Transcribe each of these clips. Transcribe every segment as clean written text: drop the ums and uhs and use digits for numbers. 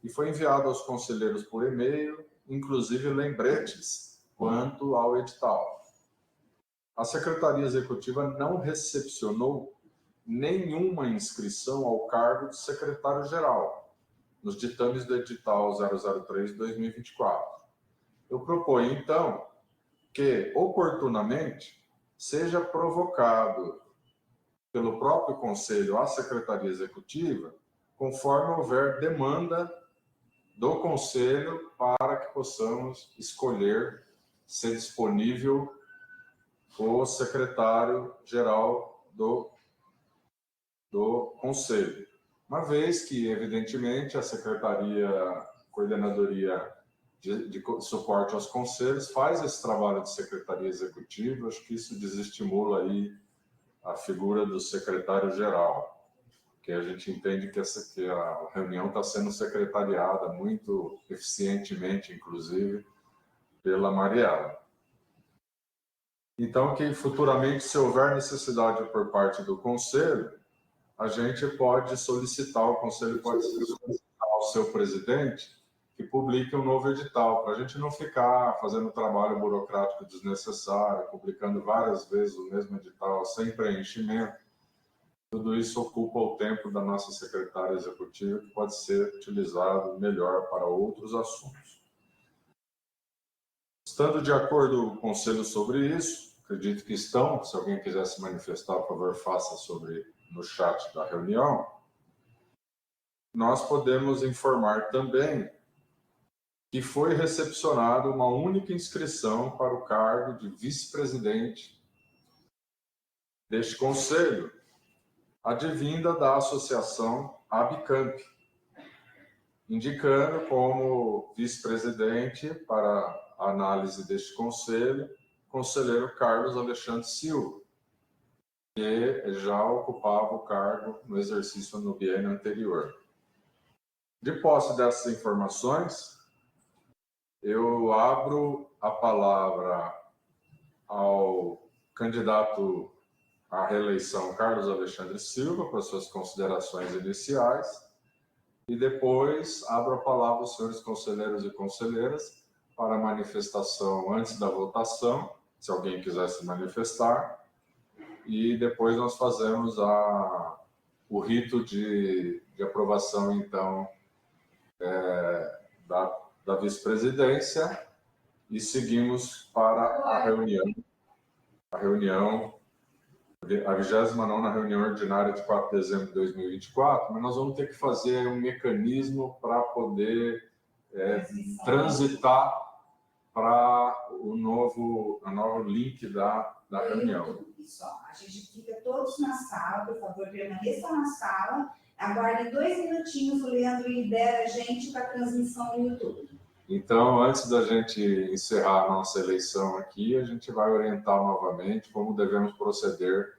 e foi enviado aos conselheiros por e-mail, inclusive lembretes quanto ao edital. A Secretaria Executiva não recepcionou nenhuma inscrição ao cargo de secretário-geral nos ditames do edital 003/2024. Eu proponho, então, que, oportunamente, seja provocado pelo próprio Conselho à Secretaria Executiva, conforme houver demanda do Conselho para que possamos escolher ser disponível o secretário-geral do Conselho. Uma vez que, evidentemente, a Coordenadoria de Suporte aos Conselhos faz esse trabalho de Secretaria Executiva, acho que isso desestimula aí a figura do secretário-geral, que a gente entende que a reunião está sendo secretariada muito eficientemente, inclusive, pela Mariela. Então, que futuramente, se houver necessidade por parte do Conselho, a gente pode solicitar, o Conselho pode solicitar ao seu presidente que publique um novo edital, para a gente não ficar fazendo trabalho burocrático desnecessário, publicando várias vezes o mesmo edital, sem preenchimento. Tudo isso ocupa o tempo da nossa secretária executiva, que pode ser utilizado melhor para outros assuntos. Estando de acordo o Conselho sobre isso, acredito que estão, se alguém quiser se manifestar, por favor, faça no chat da reunião, nós podemos informar também que foi recepcionada uma única inscrição para o cargo de vice-presidente deste Conselho, advinda da associação ABCamp, indicando como vice-presidente para a análise deste Conselho, conselheiro Carlos Alexandre Silva, que já ocupava o cargo no exercício no biênio anterior. De posse dessas informações, eu abro a palavra ao candidato à reeleição Carlos Alexandre Silva para suas considerações iniciais e depois abro a palavra aos senhores conselheiros e conselheiras para a manifestação antes da votação, se alguém quiser se manifestar, e depois nós fazemos o rito de aprovação, então, da vice-presidência e seguimos para a reunião, a 29ª reunião ordinária de 4 de dezembro de 2024, mas nós vamos ter que fazer um mecanismo para poder transitar para o novo link da reunião. A gente fica todos na sala, por favor, permaneçam na sala, aguardem 2 minutinhos, o Leandro libera a gente para a transmissão no YouTube. Então, antes da gente encerrar a nossa eleição aqui, a gente vai orientar novamente como devemos proceder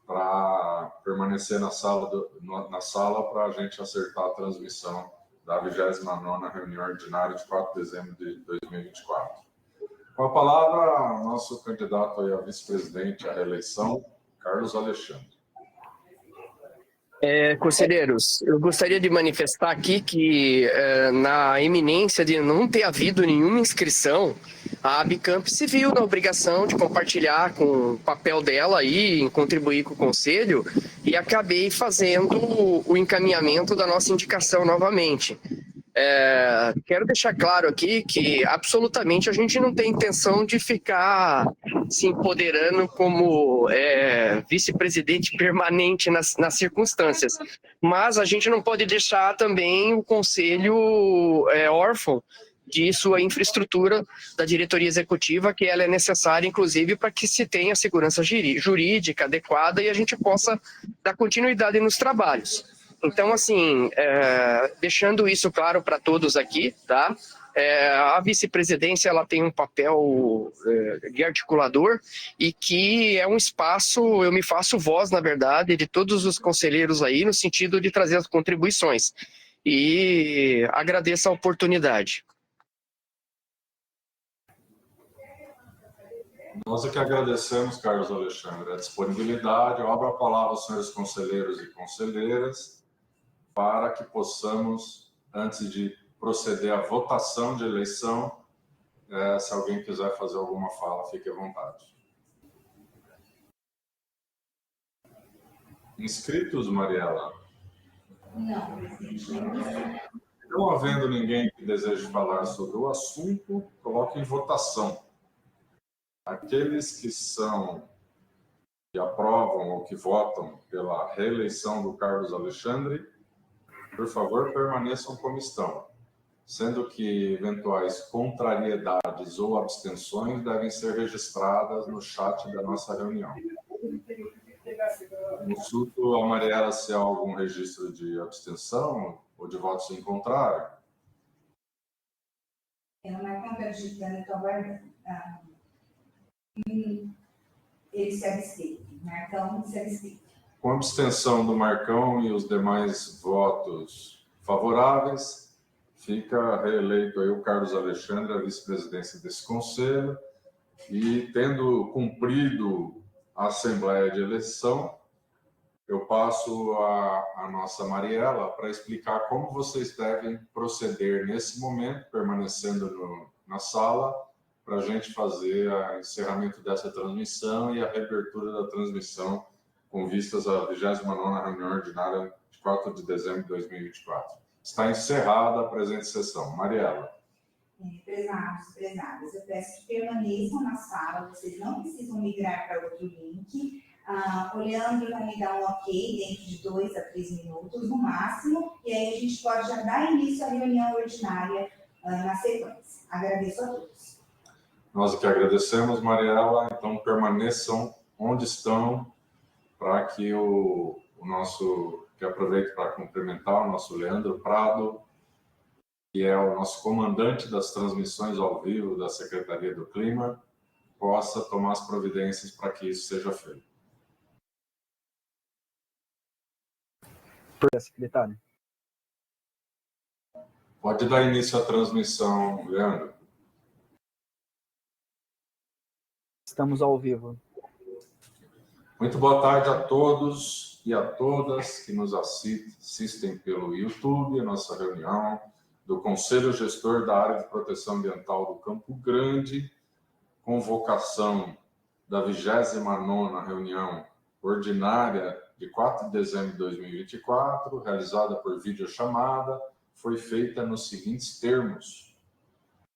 para permanecer na sala para a gente acertar a transmissão da 29ª reunião ordinária de 4 de dezembro de 2024. Com a palavra, nosso candidato a vice-presidente à reeleição, Carlos Alexandre. Conselheiros, eu gostaria de manifestar aqui que, na iminência de não ter havido nenhuma inscrição, a ABCamp se viu na obrigação de compartilhar com o papel dela aí, em contribuir com o Conselho, e acabei fazendo o encaminhamento da nossa indicação novamente. Quero deixar claro aqui que absolutamente a gente não tem intenção de ficar se empoderando como vice-presidente permanente nas circunstâncias, mas a gente não pode deixar também o Conselho órfão de sua infraestrutura da diretoria executiva, que ela é necessária, inclusive, para que se tenha segurança jurídica adequada e a gente possa dar continuidade nos trabalhos. Então, assim, deixando isso claro para todos aqui, tá? A vice-presidência ela tem um papel de articulador e que é um espaço, eu me faço voz, na verdade, de todos os conselheiros aí, no sentido de trazer as contribuições. E agradeço a oportunidade. Nós é que agradecemos, Carlos Alexandre, a disponibilidade. Eu abro a palavra aos senhores conselheiros e conselheiras para que possamos, antes de proceder à votação de eleição. Se alguém quiser fazer alguma fala, fique à vontade. Inscritos, Mariela? Não, presidente. Não havendo ninguém que deseje falar sobre o assunto, coloque em votação. Aqueles que aprovam ou que votam pela reeleição do Carlos Alexandre, por favor, permaneçam como estão, sendo que eventuais contrariedades ou abstenções devem ser registradas no chat da nossa reunião. Consulto a Mariela se há algum registro de abstenção ou de votos em contrário. Eu não estou digitando, estou aguardando. Ele se absteve. Marcão se absteve. Com abstenção do Marcão e os demais votos favoráveis, fica reeleito aí o Carlos Alexandre, a vice-presidência desse conselho, e tendo cumprido a Assembleia de Eleição, eu passo a nossa Mariela para explicar como vocês devem proceder nesse momento, permanecendo na sala, para a gente fazer o encerramento dessa transmissão e a reabertura da transmissão com vistas à 29ª reunião ordinária de 4 de dezembro de 2024. Está encerrada a presente sessão. Mariela. Prezados, prezadas, eu peço que permaneçam na sala, vocês não precisam migrar para outro link. O Leandro vai me dar um ok dentro de 2 a 3 minutos no máximo, e aí a gente pode já dar início à reunião ordinária na sequência. Agradeço a todos. Nós que agradecemos, Mariela. Então, permaneçam onde estão para que que aproveito para cumprimentar o nosso Leandro Prado, que é o nosso comandante das transmissões ao vivo da Secretaria do Clima, possa tomar as providências para que isso seja feito. Secretário. Pode dar início à transmissão, Leandro. Estamos ao vivo. Muito boa tarde a todos e a todas que nos assistem pelo YouTube, a nossa reunião do Conselho Gestor da Área de Proteção Ambiental do Campo Grande, convocação da 29ª reunião ordinária de 4 de dezembro de 2024, realizada por videochamada, foi feita nos seguintes termos.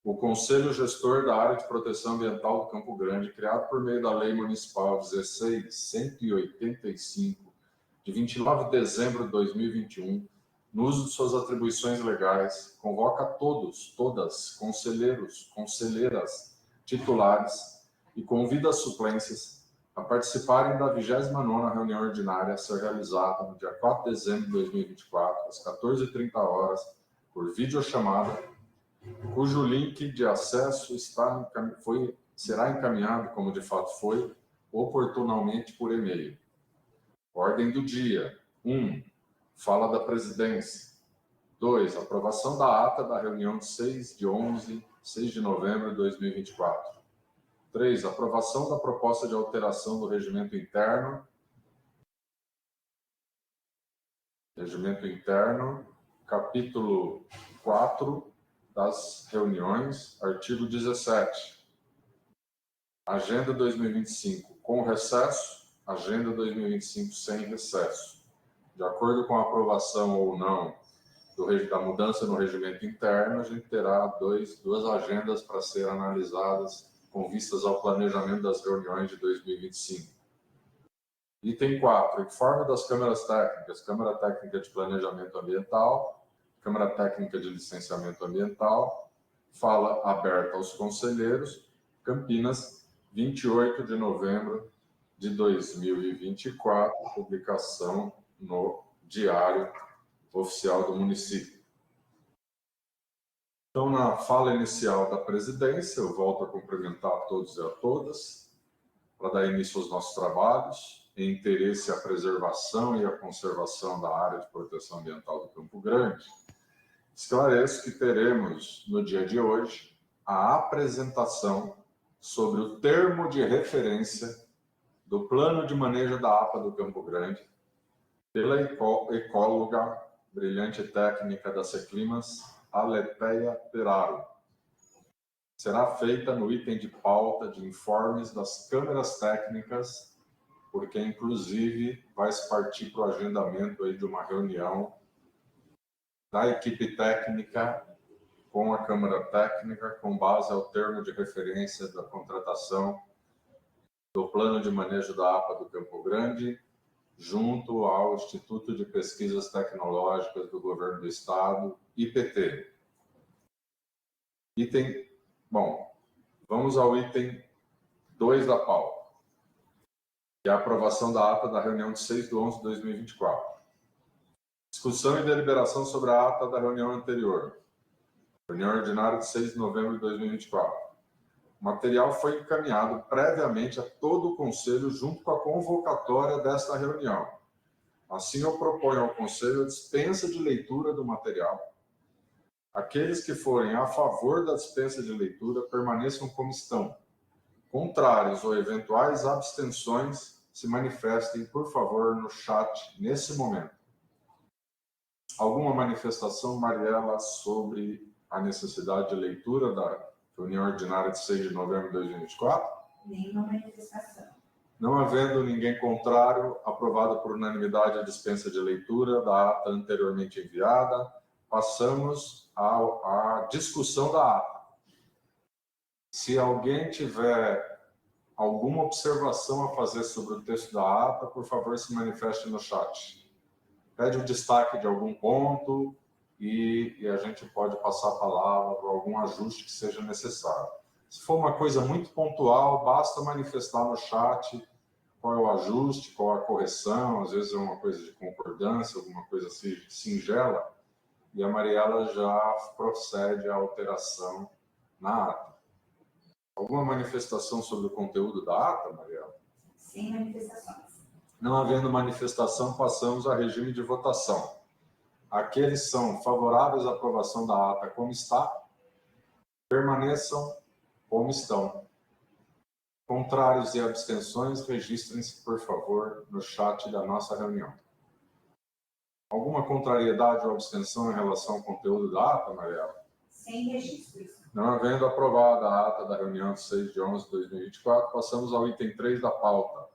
O Conselho Gestor da Área de Proteção Ambiental do Campo Grande, criado por meio da Lei Municipal 16.185, de 29 de dezembro de 2021, no uso de suas atribuições legais, convoca todos, todas, conselheiros, conselheiras, titulares e convida as suplências a participarem da 29ª reunião ordinária a ser realizada no dia 4 de dezembro de 2024, às 14h30, por videochamada, cujo link de acesso será encaminhado, como de fato foi, oportunamente por e-mail. Ordem do dia. 1. Fala da presidência. 2. Aprovação da ata da reunião de 6 de novembro de 2024. 3. Aprovação da proposta de alteração do regimento interno. Regimento interno, capítulo 4 das reuniões, artigo 17. Agenda 2025 com recesso, agenda 2025 sem recesso. De acordo com a aprovação ou não da mudança no regimento interno, a gente terá duas agendas para ser analisadas com vistas ao planejamento das reuniões de 2025. Item 4. Informe das câmaras técnicas, Câmara Técnica de Planejamento Ambiental, Câmara Técnica de Licenciamento Ambiental, fala aberta aos conselheiros, Campinas, 28 de novembro de 2024, publicação no Diário Oficial do Município. Então, na fala inicial da presidência, eu volto a cumprimentar a todos e a todas, para dar início aos nossos trabalhos, em interesse à preservação e à conservação da área de proteção ambiental do Campo Grande. Esclareço que teremos, no dia de hoje, a apresentação sobre o termo de referência do Plano de Manejo da APA do Campo Grande, pela ecóloga, brilhante técnica da Seclimas, Aletheia Peraro. Será feita no item de pauta de informes das câmeras técnicas, porque, inclusive, vai se partir para o agendamento aí de uma reunião da equipe técnica com a Câmara Técnica, com base ao termo de referência da contratação do Plano de Manejo da APA do Campo Grande, junto ao Instituto de Pesquisas Tecnológicas do Governo do Estado, IPT. Vamos ao item 2 da pauta, que é a aprovação da ata da reunião de 6/11/2024. Discussão e deliberação sobre a ata da reunião anterior. Reunião ordinária de 6 de novembro de 2024. O material foi encaminhado previamente a todo o Conselho junto com a convocatória desta reunião. Assim, eu proponho ao Conselho a dispensa de leitura do material. Aqueles que forem a favor da dispensa de leitura permaneçam como estão. Contrários ou eventuais abstenções se manifestem, por favor, no chat nesse momento. Alguma manifestação, Mariela, sobre a necessidade de leitura da reunião ordinária de 6 de novembro de 2024? Nenhuma manifestação. Não havendo ninguém contrário, aprovada por unanimidade a dispensa de leitura da ata anteriormente enviada, passamos à discussão da ata. Se alguém tiver alguma observação a fazer sobre o texto da ata, por favor, se manifeste no chat. Pede o destaque de algum ponto e a gente pode passar a palavra para algum ajuste que seja necessário. Se for uma coisa muito pontual, basta manifestar no chat qual é o ajuste, qual a correção, às vezes é uma coisa de concordância, alguma coisa assim singela, e a Mariela já procede à alteração na ata. Alguma manifestação sobre o conteúdo da ata, Mariela? Sem manifestações. Não havendo manifestação, passamos a regime de votação. Aqueles são favoráveis à aprovação da ata como está, permaneçam como estão. Contrários e abstenções, registrem-se, por favor, no chat da nossa reunião. Alguma contrariedade ou abstenção em relação ao conteúdo da ata, Mariela? Sem registros. Não havendo aprovada a ata da reunião de 6 de 11 de 2024, passamos ao item 3 da pauta.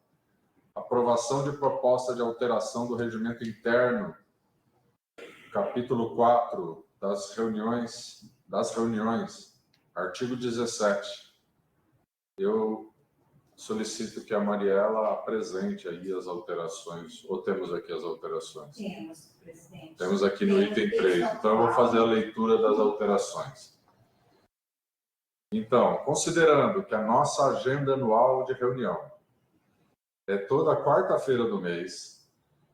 Aprovação de proposta de alteração do regimento interno, capítulo 4 das reuniões, artigo 17. Eu solicito que a Mariela apresente aí as alterações, ou temos aqui as alterações? Temos, presidente. Temos aqui no item 3, então eu vou fazer a leitura das alterações. Então, considerando que a nossa agenda anual de reunião é toda quarta-feira do mês,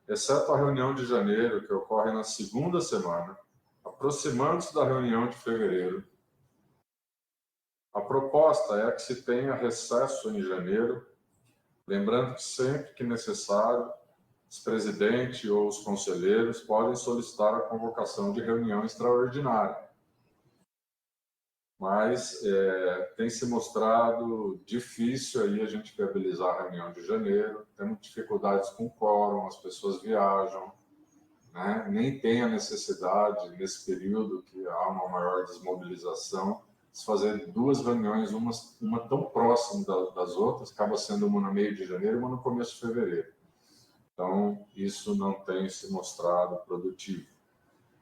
exceto a reunião de janeiro, que ocorre na segunda semana, aproximando-se da reunião de fevereiro, a proposta é que se tenha recesso em janeiro, lembrando que sempre que necessário, os presidentes ou os conselheiros podem solicitar a convocação de reunião extraordinária. Mas tem se mostrado difícil aí a gente viabilizar a reunião de janeiro, temos dificuldades com o quórum, as pessoas viajam, né? Nem tem a necessidade, nesse período que há uma maior desmobilização, de fazer duas reuniões, uma tão próxima das outras, acaba sendo uma no meio de janeiro e uma no começo de fevereiro. Então, isso não tem se mostrado produtivo.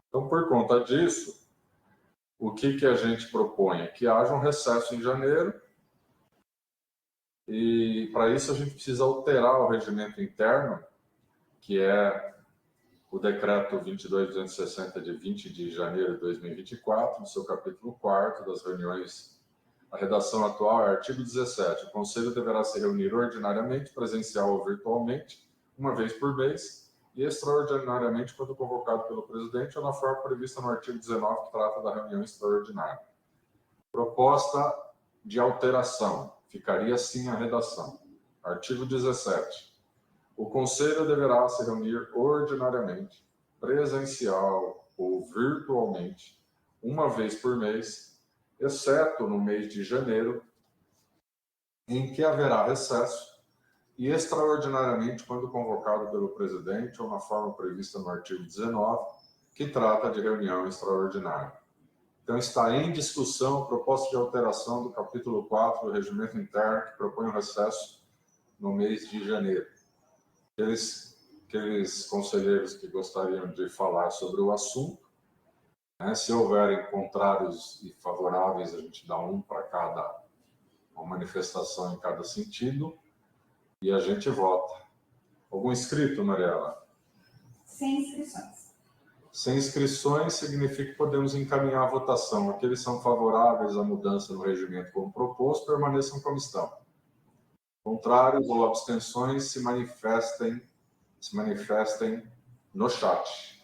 Então, por conta disso, o que a gente propõe? Que haja um recesso em janeiro e, para isso, a gente precisa alterar o regimento interno, que é o decreto 22.260 de 20 de janeiro de 2024, no seu capítulo 4º das reuniões. A redação atual é artigo 17. O Conselho deverá se reunir ordinariamente, presencial ou virtualmente, uma vez por mês, e extraordinariamente quando convocado pelo presidente ou na forma prevista no artigo 19, que trata da reunião extraordinária. Proposta de alteração. Ficaria assim a redação. Artigo 17. O Conselho deverá se reunir ordinariamente, presencial ou virtualmente, uma vez por mês, exceto no mês de janeiro, em que haverá recesso, e extraordinariamente quando convocado pelo presidente ou na forma prevista no artigo 19, que trata de reunião extraordinária. Então, está em discussão a proposta de alteração do capítulo 4 do Regimento Interno, que propõe o recesso no mês de janeiro. Aqueles conselheiros que gostariam de falar sobre o assunto, né, se houverem contrários e favoráveis, a gente dá um para cada, uma manifestação em cada sentido, e a gente vota. Algum inscrito, Mariela? Sem inscrições. Sem inscrições significa que podemos encaminhar a votação. Aqueles que são favoráveis à mudança no regimento como proposto, permaneçam como estão. Contrários ou abstenções se manifestem no chat.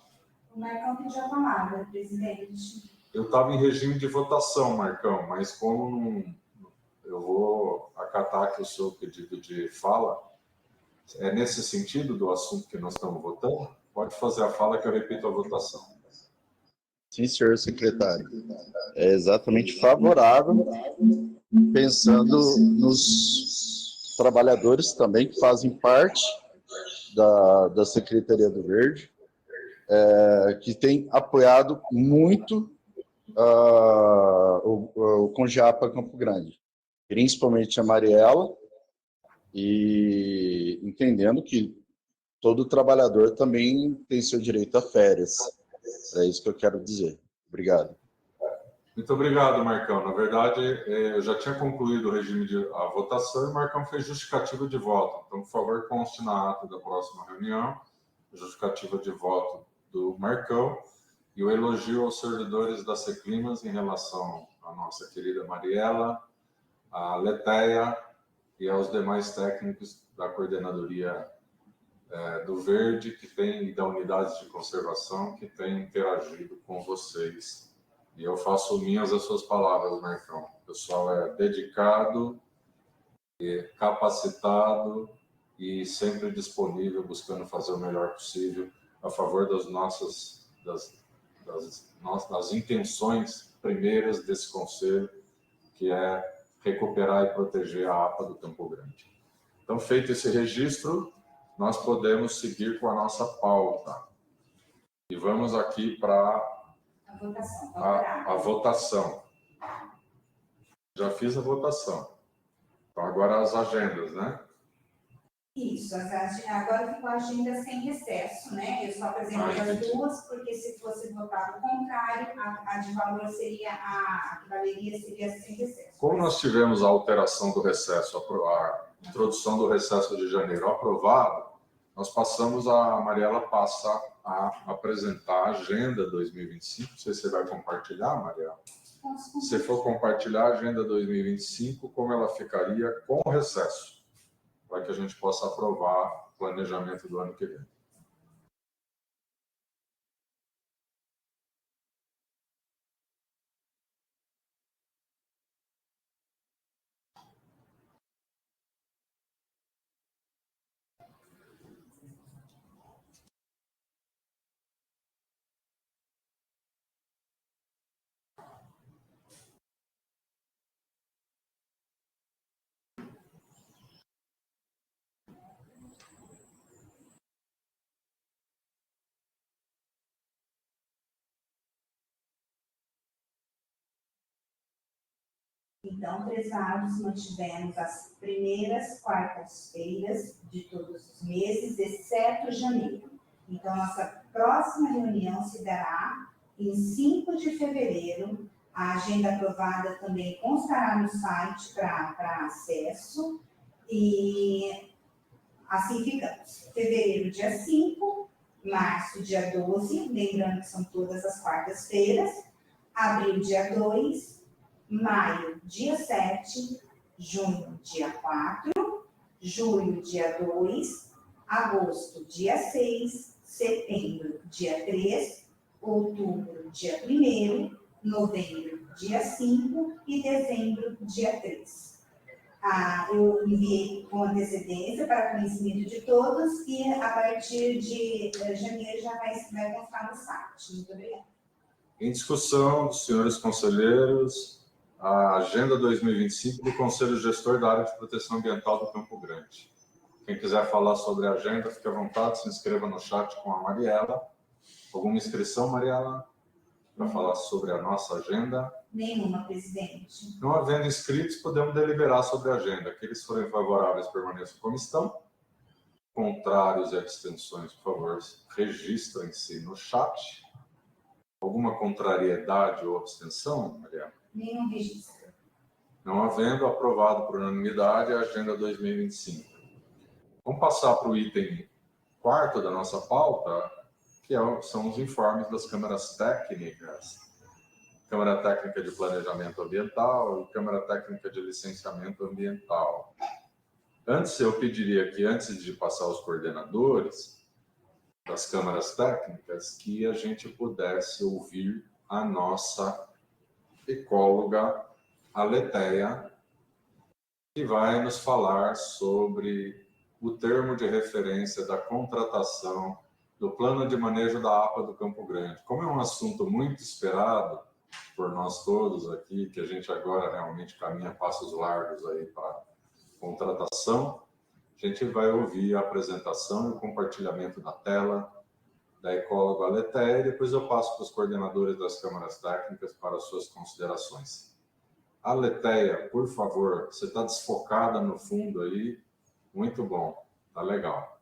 O Marcão pediu a palavra, presidente. Eu estava em regime de votação, Marcão, mas como eu vou acatar aqui o seu pedido de fala, é nesse sentido do assunto que nós estamos votando? Pode fazer a fala que eu repito a votação. Sim, senhor secretário. É exatamente favorável, pensando nos trabalhadores também que fazem parte da Secretaria do Verde, que tem apoiado muito o Congeapa Campo Grande, principalmente a Mariela, e entendendo que todo trabalhador também tem seu direito a férias. É isso que eu quero dizer. Obrigado. Muito obrigado, Marcão. Na verdade, eu já tinha concluído o regime de a votação e o Marcão fez justificativa de voto. Então, por favor, conste na ata da próxima reunião, justificativa de voto do Marcão e o elogio aos servidores da Seclimas em relação à nossa querida Mariela, à Letéia e aos demais técnicos da coordenadoria do Verde e da unidade de conservação que tem interagido com vocês. E eu faço minhas as suas palavras, Marcão. O pessoal é dedicado, capacitado e sempre disponível, buscando fazer o melhor possível a favor das intenções primeiras desse conselho, que é recuperar e proteger a APA do Campo Grande. Então, feito esse registro, nós podemos seguir com a nossa pauta. E vamos aqui para a votação. Já fiz a votação. Então, agora as agendas, né? Isso, agora ficou a agenda sem recesso, né? Eu só apresentei as duas, porque se fosse votado o contrário, a de valor seria, a que valeria seria sem recesso. Como nós tivemos a alteração do recesso, a introdução do recesso de janeiro aprovado, nós passamos, a Mariela passa a apresentar a agenda 2025. Não sei se você vai compartilhar, Mariela. Se for compartilhar a agenda 2025, como ela ficaria com o recesso, para que a gente possa aprovar o planejamento do ano que vem. Então, prezados, mantivemos as primeiras quartas-feiras de todos os meses, exceto janeiro. Então, nossa próxima reunião se dará em 5 de fevereiro. A agenda aprovada também constará no site para acesso. E assim ficamos. Fevereiro, dia 5, março, dia 12, lembrando que são todas as quartas-feiras. Abril, dia 2, maio, dia 7, junho, dia 4, julho, dia 2, agosto, dia 6, setembro, dia 3, outubro, dia 1º, novembro, dia 5 e dezembro, dia 3. Eu enviei com antecedência para conhecimento de todos e a partir de janeiro já vai constar no site. Muito obrigada. Em discussão, senhores conselheiros, a Agenda 2025 do Conselho Gestor da Área de Proteção Ambiental do Campo Grande. Quem quiser falar sobre a agenda, fique à vontade, se inscreva no chat com a Mariela. Alguma inscrição, Mariela? para falar sobre a nossa agenda? Nenhuma, presidente. Não havendo inscritos, podemos deliberar sobre a agenda. Aqueles que forem favoráveis permaneçam como estão. Contrários e abstenções, por favor, registrem-se no chat. Alguma contrariedade ou abstenção, Mariana? Nenhum registro. Não havendo, aprovado por unanimidade a Agenda 2025. Vamos passar para o item 4º da nossa pauta, que são os informes das câmaras técnicas. Câmara Técnica de Planejamento Ambiental e Câmara Técnica de Licenciamento Ambiental. Antes, eu pediria que, antes de passar aos coordenadores das câmaras técnicas, que a gente pudesse ouvir a nossa ecóloga, a Letéia, que vai nos falar sobre o termo de referência da contratação do plano de manejo da APA do Campo Grande. Como é um assunto muito esperado por nós todos aqui, que a gente agora realmente caminha passos largos aí para contratação, a gente vai ouvir a apresentação e o compartilhamento da tela da ecóloga Letéia, e depois eu passo para os coordenadores das câmaras técnicas para as suas considerações. A Letéia, por favor, você está desfocada no fundo aí, muito bom, tá legal.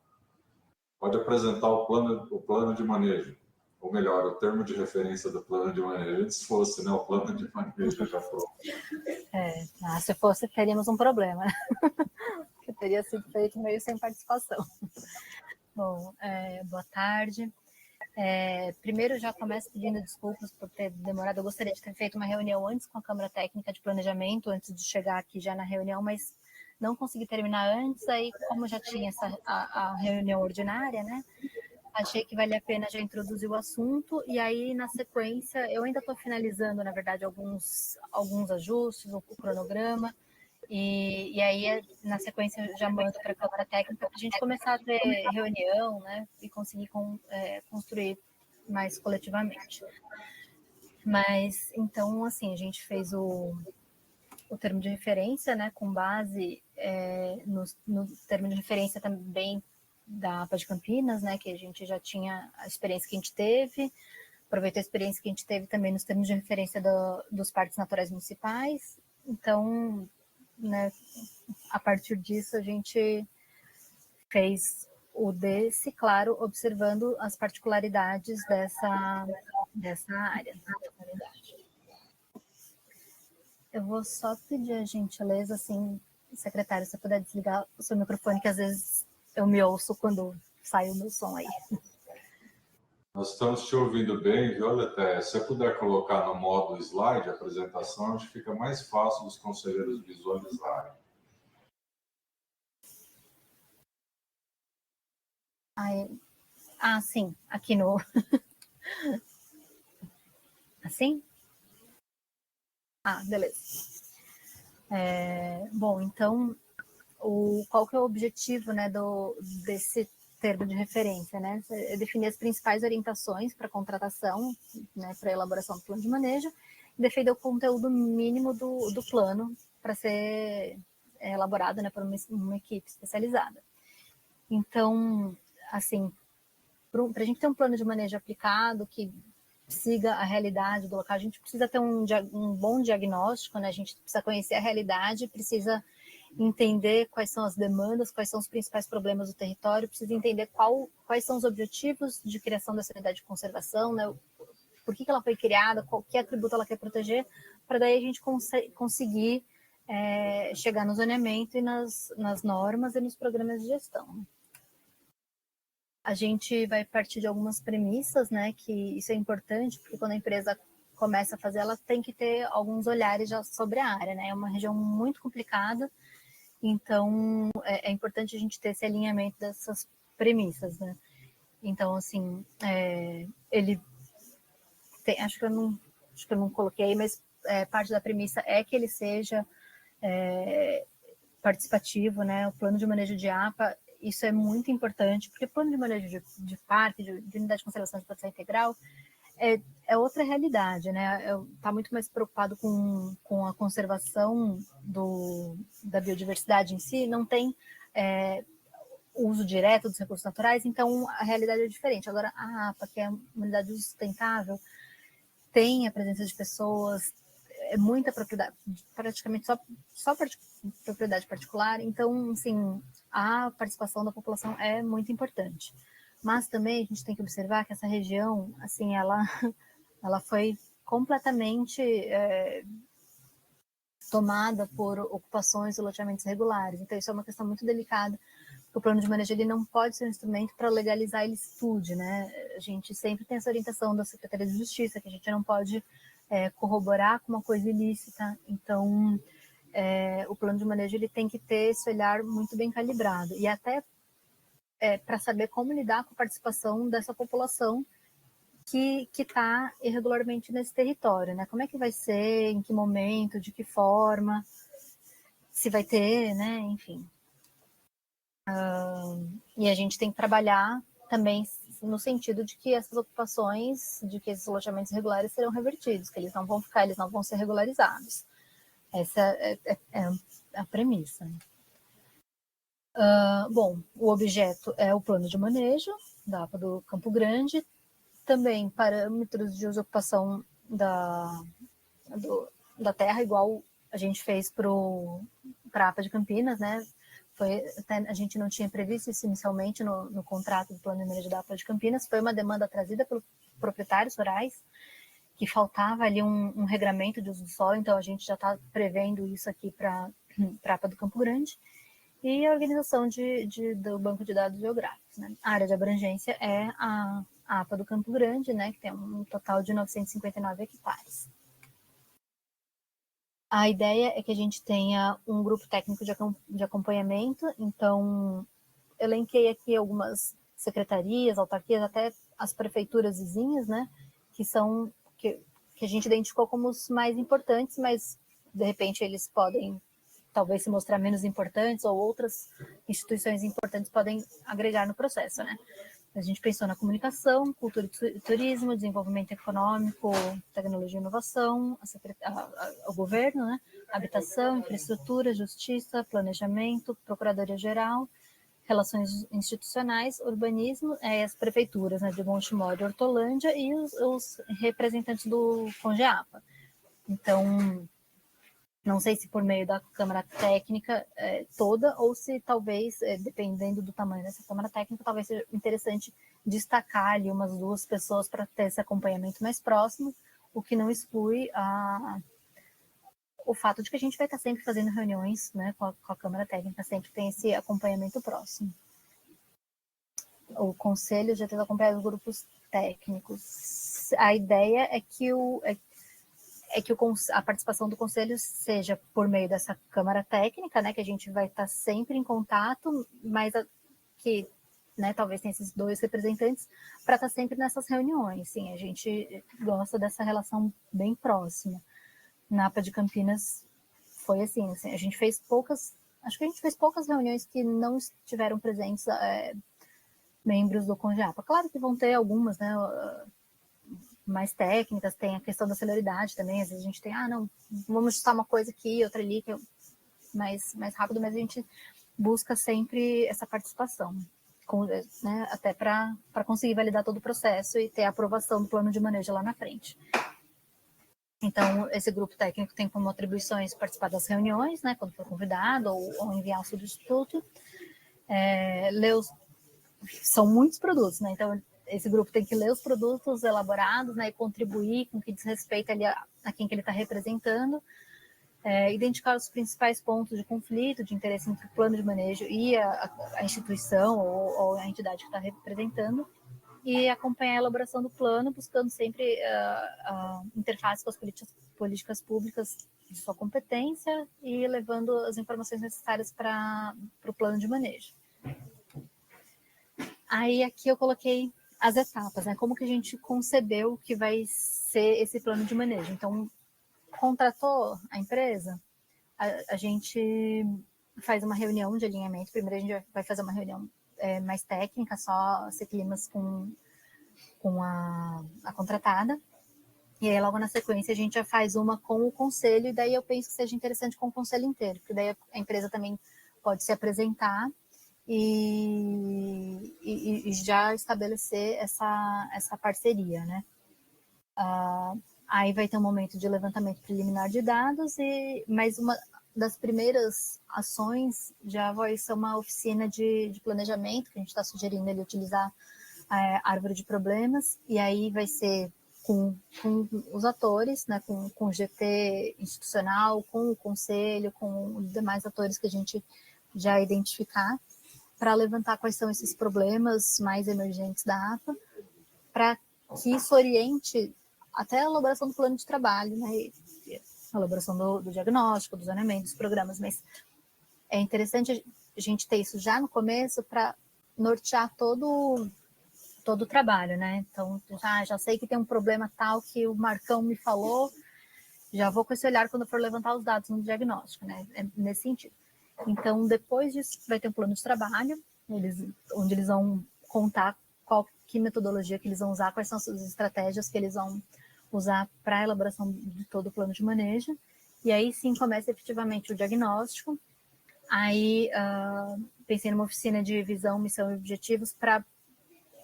Pode apresentar o plano de manejo, ou melhor, o termo de referência do plano de manejo. Antes fosse, né, o plano de manejo já foi. Se fosse, teríamos um problema, que teria sido feito meio sem participação. Bom, boa tarde. Primeiro, já começo pedindo desculpas por ter demorado. Eu gostaria de ter feito uma reunião antes com a Câmara Técnica de Planejamento, antes de chegar aqui já na reunião, mas não consegui terminar antes. Aí, como já tinha a reunião ordinária, né? Achei que valia a pena já introduzir o assunto, e aí, na sequência, eu ainda estou finalizando, na verdade, alguns ajustes, o cronograma, e aí, na sequência, eu já mando para a Câmara Técnica para a gente começar a ter reunião, né, e conseguir construir mais coletivamente. Mas, então, assim, a gente fez o termo de referência, né, com base no termo de referência também da APA de Campinas, né, que a gente já tinha a experiência que a gente teve, aproveitou a experiência que a gente teve também nos termos de referência dos parques naturais municipais. Então, né, a partir disso, a gente fez o desse, claro, observando as particularidades dessa área. Eu vou só pedir a gentileza, assim, secretário, se você puder desligar o seu microfone, que às vezes eu me ouço quando sai o meu som aí. Nós estamos te ouvindo bem, viu, Letéia? Se você puder colocar no modo slide a apresentação, acho que fica mais fácil dos conselheiros visualizarem. Sim, aqui no... Assim? Beleza. Bom, então, qual que é o objetivo, né, desse termo de referência, né? É definir as principais orientações para a contratação, né, para a elaboração do plano de manejo, e definir o conteúdo mínimo do plano para ser elaborado, né, por uma equipe especializada. Então, assim, para a gente ter um plano de manejo aplicado que siga a realidade do local, a gente precisa ter um bom diagnóstico, né? A gente precisa conhecer a realidade, precisa entender quais são as demandas, quais são os principais problemas do território, precisa entender quais são os objetivos de criação dessa unidade de conservação, né? Por que ela foi criada, que atributo ela quer proteger, para daí a gente conseguir chegar no zoneamento e nas normas e nos programas de gestão. A gente vai partir de algumas premissas, né, que isso é importante, porque quando a empresa começa a fazer, ela tem que ter alguns olhares já sobre a área, né, é uma região muito complicada, então é importante a gente ter esse alinhamento dessas premissas, né. Então, assim, ele tem, acho que eu não coloquei, mas parte da premissa é que ele seja participativo, né, o plano de manejo de APA. Isso é muito importante, porque o plano de manejo de parque, de unidade de conservação de proteção integral, é outra realidade, né? Está muito mais preocupado com a conservação da biodiversidade em si, não tem uso direto dos recursos naturais, então a realidade é diferente. Agora, a APA, que é uma unidade sustentável, tem a presença de pessoas, é muita propriedade, praticamente só propriedade particular, então, assim, a participação da população é muito importante. Mas também a gente tem que observar que essa região, assim, ela foi completamente tomada por ocupações e loteamentos irregulares. Então, isso é uma questão muito delicada. O plano de manejo ele não pode ser um instrumento para legalizar a ilicitude, né? A gente sempre tem essa orientação da Secretaria de Justiça, que a gente não pode corroborar com uma coisa ilícita. Então, o plano de manejo ele tem que ter esse olhar muito bem calibrado. E até para saber como lidar com a participação dessa população que está irregularmente nesse território, né? Como é que vai ser, em que momento, de que forma, se vai ter, né? Enfim. E a gente tem que trabalhar também no sentido de que essas ocupações, de que esses alojamentos irregulares serão revertidos, que eles não vão ficar, eles não vão ser regularizados. Essa é a premissa. Bom, o objeto é o plano de manejo da APA do Campo Grande, também parâmetros de ocupação da terra, igual a gente fez para a APA de Campinas, né? A gente não tinha previsto isso inicialmente no contrato do plano de manejo da APA de Campinas, foi uma demanda trazida pelos proprietários rurais, que faltava ali um regramento de uso do solo, então a gente já está prevendo isso aqui para a APA do Campo Grande. E a organização do banco de dados geográficos, né? A área de abrangência é a APA do Campo Grande, né, que tem um total de 959 hectares. A ideia é que a gente tenha um grupo técnico de acompanhamento, então elenquei aqui algumas secretarias, autarquias, até as prefeituras vizinhas, né, que a gente identificou como os mais importantes, mas de repente eles podem talvez se mostrar menos importantes, ou outras instituições importantes podem agregar no processo, né? A gente pensou na comunicação, cultura e turismo, desenvolvimento econômico, tecnologia e inovação, o governo, né? Habitação, infraestrutura, justiça, planejamento, procuradoria-geral, relações institucionais, urbanismo, as prefeituras, né, de Montemor e Hortolândia, e os representantes do Congeapa. Então, não sei se por meio da Câmara Técnica toda, ou se talvez, dependendo do tamanho dessa Câmara Técnica, talvez seja interessante destacar ali umas 2 pessoas para ter esse acompanhamento mais próximo, o que não exclui o fato de que a gente vai estar sempre fazendo reuniões, né, com a Câmara Técnica, sempre tem esse acompanhamento próximo. O Conselho já tem acompanhado os grupos técnicos. A ideia é que a participação do Conselho seja por meio dessa Câmara Técnica, né, que a gente vai estar sempre em contato, mas que, né, talvez tenha esses 2 representantes para estar sempre nessas reuniões. Sim, a gente gosta dessa relação bem próxima. Na APA de Campinas foi assim, a gente fez poucas reuniões que não estiveram presentes membros do Congeapa. Claro que vão ter algumas, né, mais técnicas, tem a questão da celeridade também, às vezes a gente tem, não, vamos ajustar uma coisa aqui, outra ali, que é mais rápido, mas a gente busca sempre essa participação, né, até para conseguir validar todo o processo e ter a aprovação do plano de manejo lá na frente. Então, esse grupo técnico tem como atribuições participar das reuniões, né, quando for convidado, ou enviar o substituto, são muitos produtos, né, então esse grupo tem que ler os produtos elaborados, né, e contribuir com o que diz respeito ali a quem que ele está representando, identificar os principais pontos de conflito, de interesse entre o plano de manejo e a instituição ou a entidade que está representando, e acompanhar a elaboração do plano, buscando sempre a interface com as políticas públicas de sua competência e levando as informações necessárias para o plano de manejo. Aí aqui eu coloquei as etapas, né? Como que a gente concebeu que vai ser esse plano de manejo. Então, contratou a empresa, a gente faz uma reunião de alinhamento. Primeiro a gente vai fazer uma reunião mais técnica, só se climas com a contratada. E aí, logo na sequência, a gente já faz uma com o conselho, e daí eu penso que seja interessante com o conselho inteiro, porque daí a empresa também pode se apresentar e já estabelecer essa parceria, né? Aí vai ter um momento de levantamento preliminar de dados, mas uma das primeiras ações já vai ser uma oficina de planejamento, que a gente está sugerindo ele utilizar a árvore de problemas, e aí vai ser com os atores, né, com o GT institucional, com o conselho, com os demais atores que a gente já identificar, para levantar quais são esses problemas mais emergentes da APA, para que isso oriente até a elaboração do plano de trabalho, né, a elaboração do diagnóstico, do zoneamento, dos programas, mas é interessante a gente ter isso já no começo para nortear todo o trabalho, né? Então, já sei que tem um problema tal que o Marcão me falou, já vou com esse olhar quando for levantar os dados no diagnóstico, né? É nesse sentido. Então, depois disso, vai ter um plano de trabalho, onde eles vão contar que metodologia que eles vão usar, quais são as estratégias que eles vão usar para a elaboração de todo o plano de manejo. E aí sim começa efetivamente o diagnóstico. Aí pensei numa oficina de visão, missão e objetivos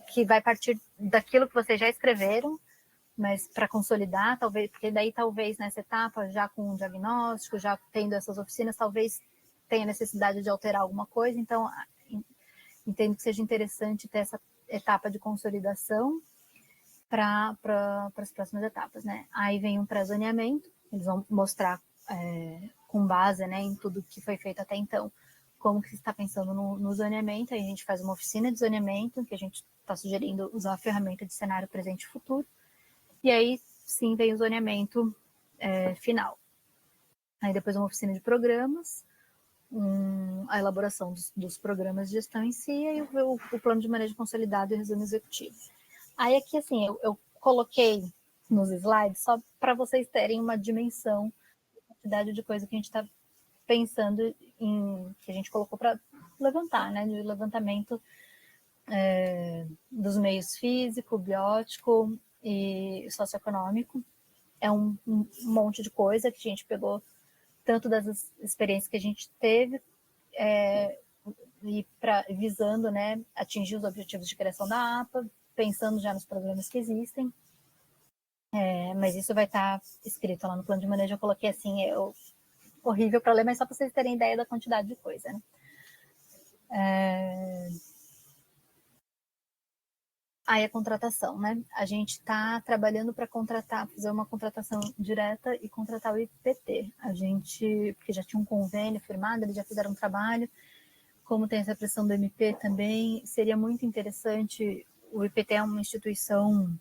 que vai partir daquilo que vocês já escreveram, mas para consolidar, talvez, porque daí talvez nessa etapa, já com o diagnóstico, já tendo essas oficinas, talvez tenha necessidade de alterar alguma coisa. Então, entendo que seja interessante ter essa etapa de consolidação para as próximas etapas, né? Aí vem um pré-zoneamento, eles vão mostrar com base, né, em tudo que foi feito até então, como que se está pensando no zoneamento. Aí a gente faz uma oficina de zoneamento, que a gente está sugerindo usar a ferramenta de cenário presente e futuro, e aí sim vem o zoneamento final. Aí depois uma oficina de programas, a elaboração dos programas de gestão em si, e o plano de manejo consolidado e o resumo executivo. Aí aqui, assim, eu coloquei nos slides só para vocês terem uma dimensão da quantidade de coisa que a gente está pensando que a gente colocou para levantar, né, de levantamento dos meios físico, biótico e socioeconômico. É um monte de coisa que a gente pegou, tanto das experiências que a gente teve, e visando, né, atingir os objetivos de criação da APA, pensando já nos problemas que existem. Mas isso vai estar escrito lá no plano de manejo. Eu coloquei assim, horrível para ler, mas só para vocês terem ideia da quantidade de coisa, né? Aí a contratação, né? A gente está trabalhando para fazer uma contratação direta e contratar o IPT. Porque já tinha um convênio firmado, eles já fizeram um trabalho. Como tem essa pressão do MP também, seria muito interessante. O IPT é uma instituição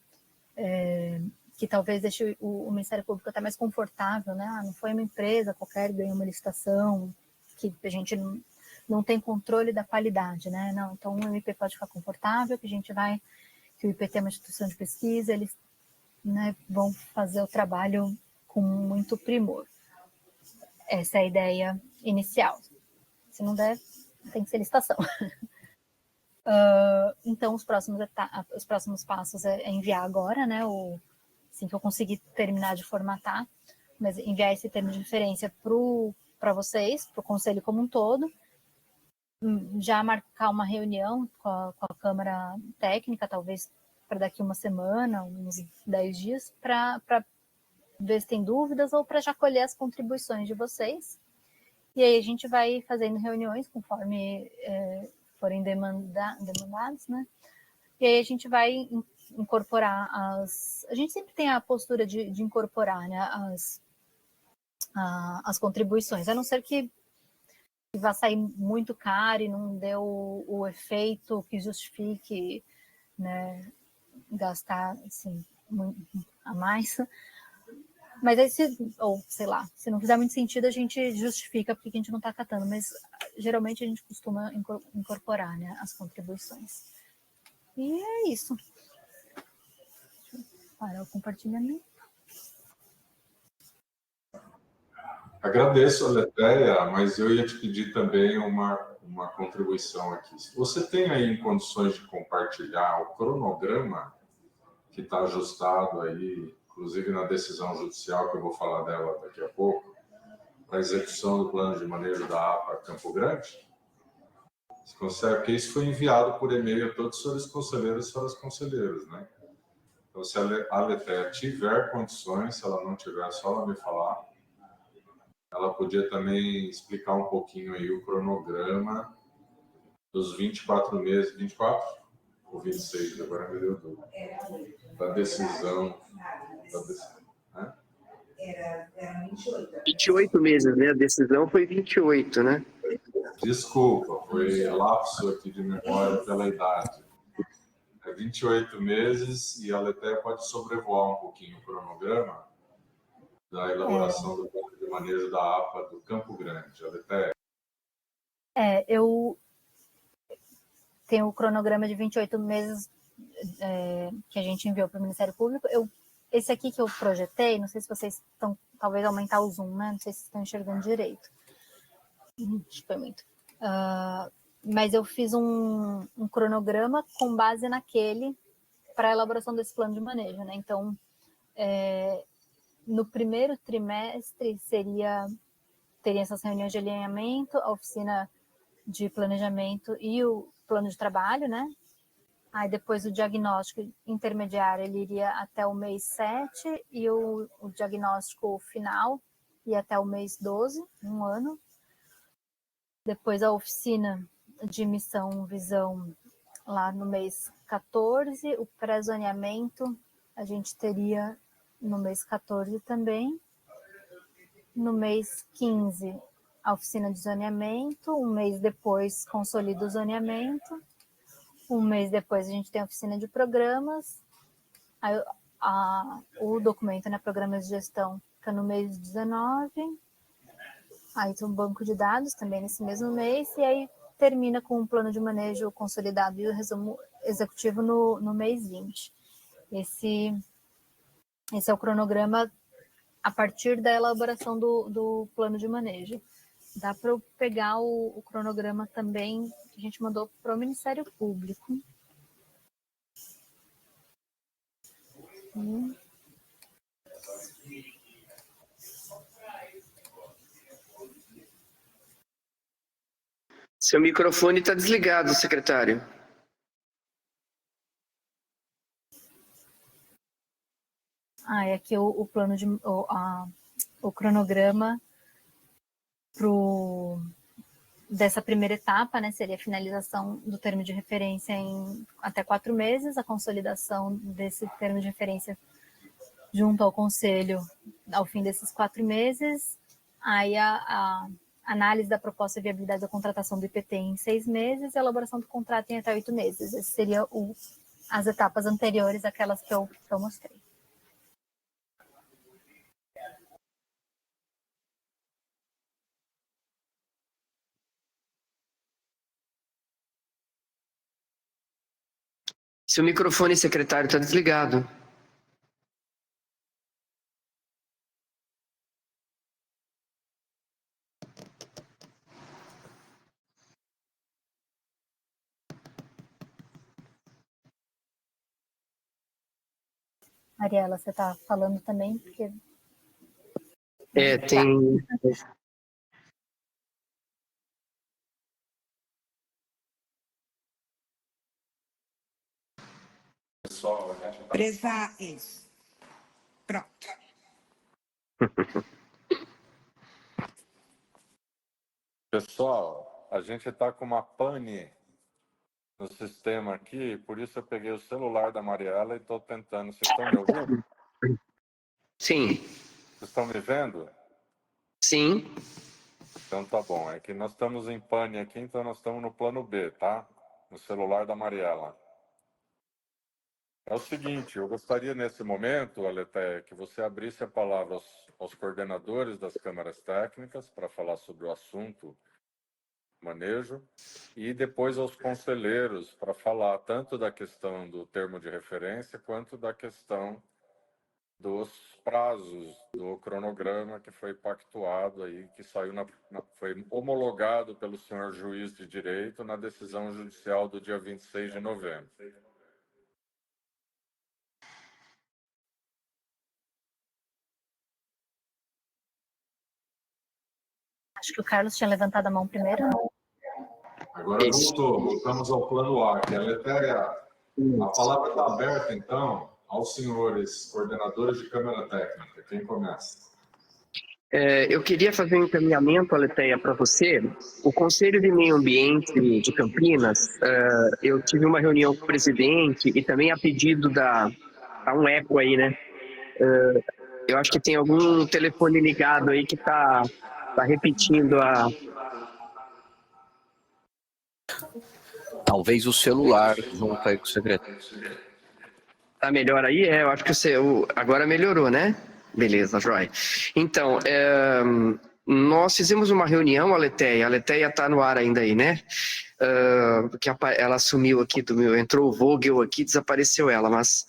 que talvez deixe o Ministério Público até mais confortável, né? Não foi uma empresa qualquer que ganhou uma licitação, que a gente não tem controle da qualidade, né? Não, então o MP pode ficar confortável, que o IPT é uma instituição de pesquisa, eles, né, vão fazer o trabalho com muito primor. Essa é a ideia inicial. Se não der, tem que ser licitação. Então, os próximos passos é enviar agora, né, assim que eu conseguir terminar de formatar, mas enviar esse termo de referência para vocês, para o Conselho como um todo, já marcar uma reunião com a Câmara Técnica, talvez para daqui uma semana, uns 10 dias, para ver se tem dúvidas ou para já colher as contribuições de vocês. E aí a gente vai fazendo reuniões conforme forem demandados, né? E aí a gente vai incorporar a gente sempre tem a postura de incorporar, né, as contribuições, a não ser que vai sair muito caro e não deu o efeito que justifique, né, gastar assim, a mais. Mas aí, se não fizer muito sentido, a gente justifica porque a gente não está acatando, mas geralmente a gente costuma incorporar, né, as contribuições. E é isso. Para o compartilhamento. Agradeço a Letéia, mas eu ia te pedir também uma contribuição aqui. Você tem aí em condições de compartilhar o cronograma que está ajustado aí, inclusive na decisão judicial, que eu vou falar dela daqui a pouco, para a execução do plano de manejo da APA Campo Grande? Você consegue? Porque isso foi enviado por e-mail a todos os senhores conselheiros e senhoras conselheiras, né? Então, se a Letéia tiver condições, se ela não tiver, é só ela me falar. Ela podia também explicar um pouquinho aí o cronograma dos 24 meses, 24 ou 26, agora me deu dúvida, da decisão. Né? Era 28. 28 meses, né? A decisão foi 28, né? Desculpa, foi lapso aqui de memória pela idade. É 28 meses e a Letéia pode sobrevoar um pouquinho o cronograma da elaboração do plano de manejo da APA do Campo Grande. A Letéia. Eu tenho o cronograma de 28 meses que a gente enviou para o Ministério Público. Esse aqui que eu projetei, não sei se vocês estão, talvez aumentar o zoom, né? Não sei se estão enxergando direito. Acho que foi muito. Mas eu fiz um cronograma com base naquele para a elaboração desse plano de manejo, né? Então, no primeiro trimestre teria essas reuniões de alinhamento, a oficina de planejamento e o plano de trabalho, né? Aí depois o diagnóstico intermediário ele iria até o mês 7 e o diagnóstico final ia até o mês 12, um ano. Depois a oficina de missão, visão lá no mês 14, o pré-zoneamento a gente teria no mês 14 também. No mês 15, a oficina de zoneamento, um mês depois consolida o zoneamento, um mês depois a gente tem a oficina de programas, aí, o documento, né, programas de gestão, fica no mês 19, aí tem um banco de dados também nesse mesmo mês, e aí termina com um plano de manejo consolidado e o resumo executivo no mês 20. Esse é o cronograma a partir da elaboração do plano de manejo. Dá para eu pegar o cronograma também que a gente mandou para o Ministério Público. Seu microfone está desligado, secretário. É aqui o plano de o cronograma dessa primeira etapa, né, seria a finalização do termo de referência em até 4 meses, a consolidação desse termo de referência junto ao Conselho ao fim desses 4 meses, aí a análise da proposta de viabilidade da contratação do IPT em 6 meses e a elaboração do contrato em até 8 meses. Essas seriam as etapas anteriores àquelas que eu mostrei. Seu microfone, secretário, está desligado. Mariela, você está falando também? Porque... Tem... Prezar isso. Pronto. Pessoal, a gente está com uma pane no sistema aqui, por isso eu peguei o celular da Mariela e estou tentando. Vocês estão me ouvindo? Sim. Vocês estão me vendo? Sim. Então tá bom. É que nós estamos em pane aqui, então nós estamos no plano B, tá? No celular da Mariela. É o seguinte, eu gostaria nesse momento, Aleté, que você abrisse a palavra aos coordenadores das câmaras técnicas para falar sobre o assunto manejo e depois aos conselheiros para falar tanto da questão do termo de referência quanto da questão dos prazos do cronograma que foi pactuado aí, que saiu foi homologado pelo senhor juiz de direito na decisão judicial do dia 26 de novembro. Acho que o Carlos tinha levantado a mão primeiro. Agora voltamos ao plano A, que é a letra A. A palavra está aberta, então, aos senhores coordenadores de Câmara Técnica. Quem começa? Eu queria fazer um encaminhamento, Aletheia, para você. O Conselho de Meio Ambiente de Campinas, eu tive uma reunião com o presidente e também a pedido da... Tá um eco aí, né? Eu acho que tem algum telefone ligado aí que tá repetindo a... Talvez o celular junto aí com o secretário. Tá melhor aí? Eu acho que agora melhorou, né? Beleza, joia. Então, nós fizemos uma reunião, Aletheia. A Aletheia está no ar ainda aí, né? Porque ela sumiu aqui do meu... Entrou o Vogel aqui, desapareceu ela, mas...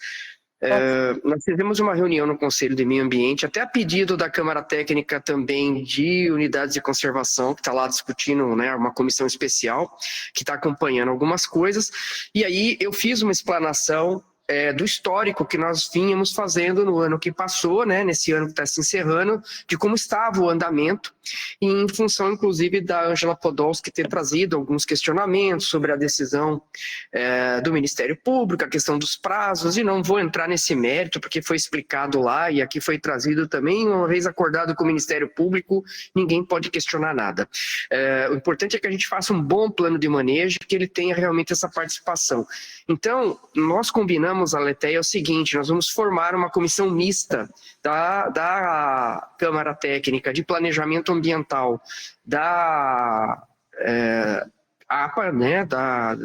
nós fizemos uma reunião no Conselho de Meio Ambiente, até a pedido da Câmara Técnica também de Unidades de Conservação, que está lá discutindo, né, uma comissão especial, que está acompanhando algumas coisas, e aí eu fiz uma explanação do histórico que nós vínhamos fazendo no ano que passou, né, nesse ano que está se encerrando, de como estava o andamento, e em função, inclusive, da Ângela Podolski ter trazido alguns questionamentos sobre a decisão do Ministério Público, a questão dos prazos, e não vou entrar nesse mérito, porque foi explicado lá, e aqui foi trazido também, uma vez acordado com o Ministério Público, ninguém pode questionar nada. O importante é que a gente faça um bom plano de manejo, que ele tenha realmente essa participação. Então, nós combinamos, Aletheia, é o seguinte: nós vamos formar uma comissão mista da Câmara Técnica de Planejamento Ambiental, da APA, né,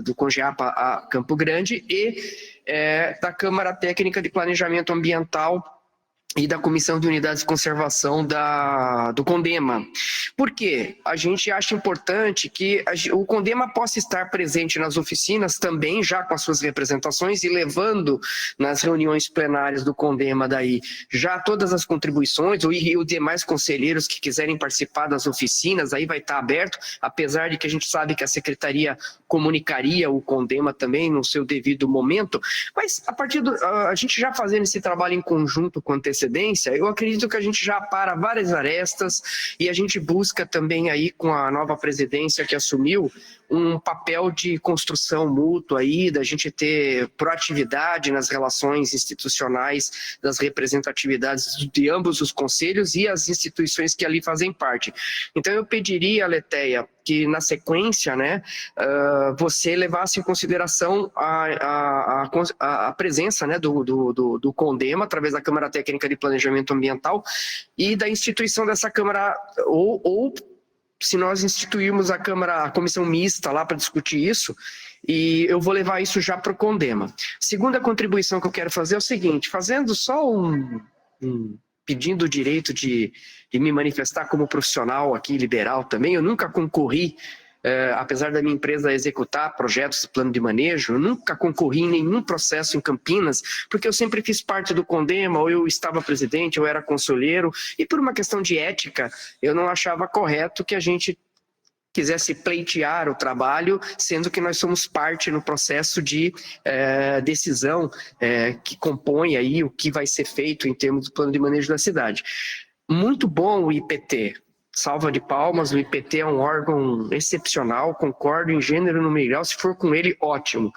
do CONGEAPA Campo Grande, e da Câmara Técnica de Planejamento Ambiental e da Comissão de Unidades de Conservação do CONDEMA. Por quê? A gente acha importante que o CONDEMA possa estar presente nas oficinas também, já com as suas representações, e levando nas reuniões plenárias do CONDEMA daí já todas as contribuições, e os demais conselheiros que quiserem participar das oficinas, aí vai estar aberto, apesar de que a gente sabe que a Secretaria comunicaria o CONDEMA também no seu devido momento, mas a partir a gente já fazendo esse trabalho em conjunto com antecedência, eu acredito que a gente já para várias arestas e a gente busca também aí com a nova presidência que assumiu um papel de construção mútua aí, da gente ter proatividade nas relações institucionais, das representatividades de ambos os conselhos e as instituições que ali fazem parte. Então eu pediria, Aletheia, que na sequência, né, você levasse em consideração a presença, né, do CONDEMA, através da Câmara Técnica de Planejamento Ambiental e da instituição dessa Câmara, ou se nós instituirmos a comissão mista lá para discutir isso, e eu vou levar isso já para o CONDEMA. Segunda contribuição que eu quero fazer é o seguinte: fazendo só pedindo o direito de me manifestar como profissional aqui, liberal também, eu nunca concorri, apesar da minha empresa executar projetos de plano de manejo, eu nunca concorri em nenhum processo em Campinas, porque eu sempre fiz parte do CONDEMA, ou eu estava presidente, eu era conselheiro, e por uma questão de ética, eu não achava correto que a gente quisesse pleitear o trabalho, sendo que nós somos parte no processo de decisão que compõe aí o que vai ser feito em termos do plano de manejo da cidade. Muito bom o IPT. Salva de palmas, o IPT é um órgão excepcional, concordo em gênero, número e grau, se for com ele, ótimo.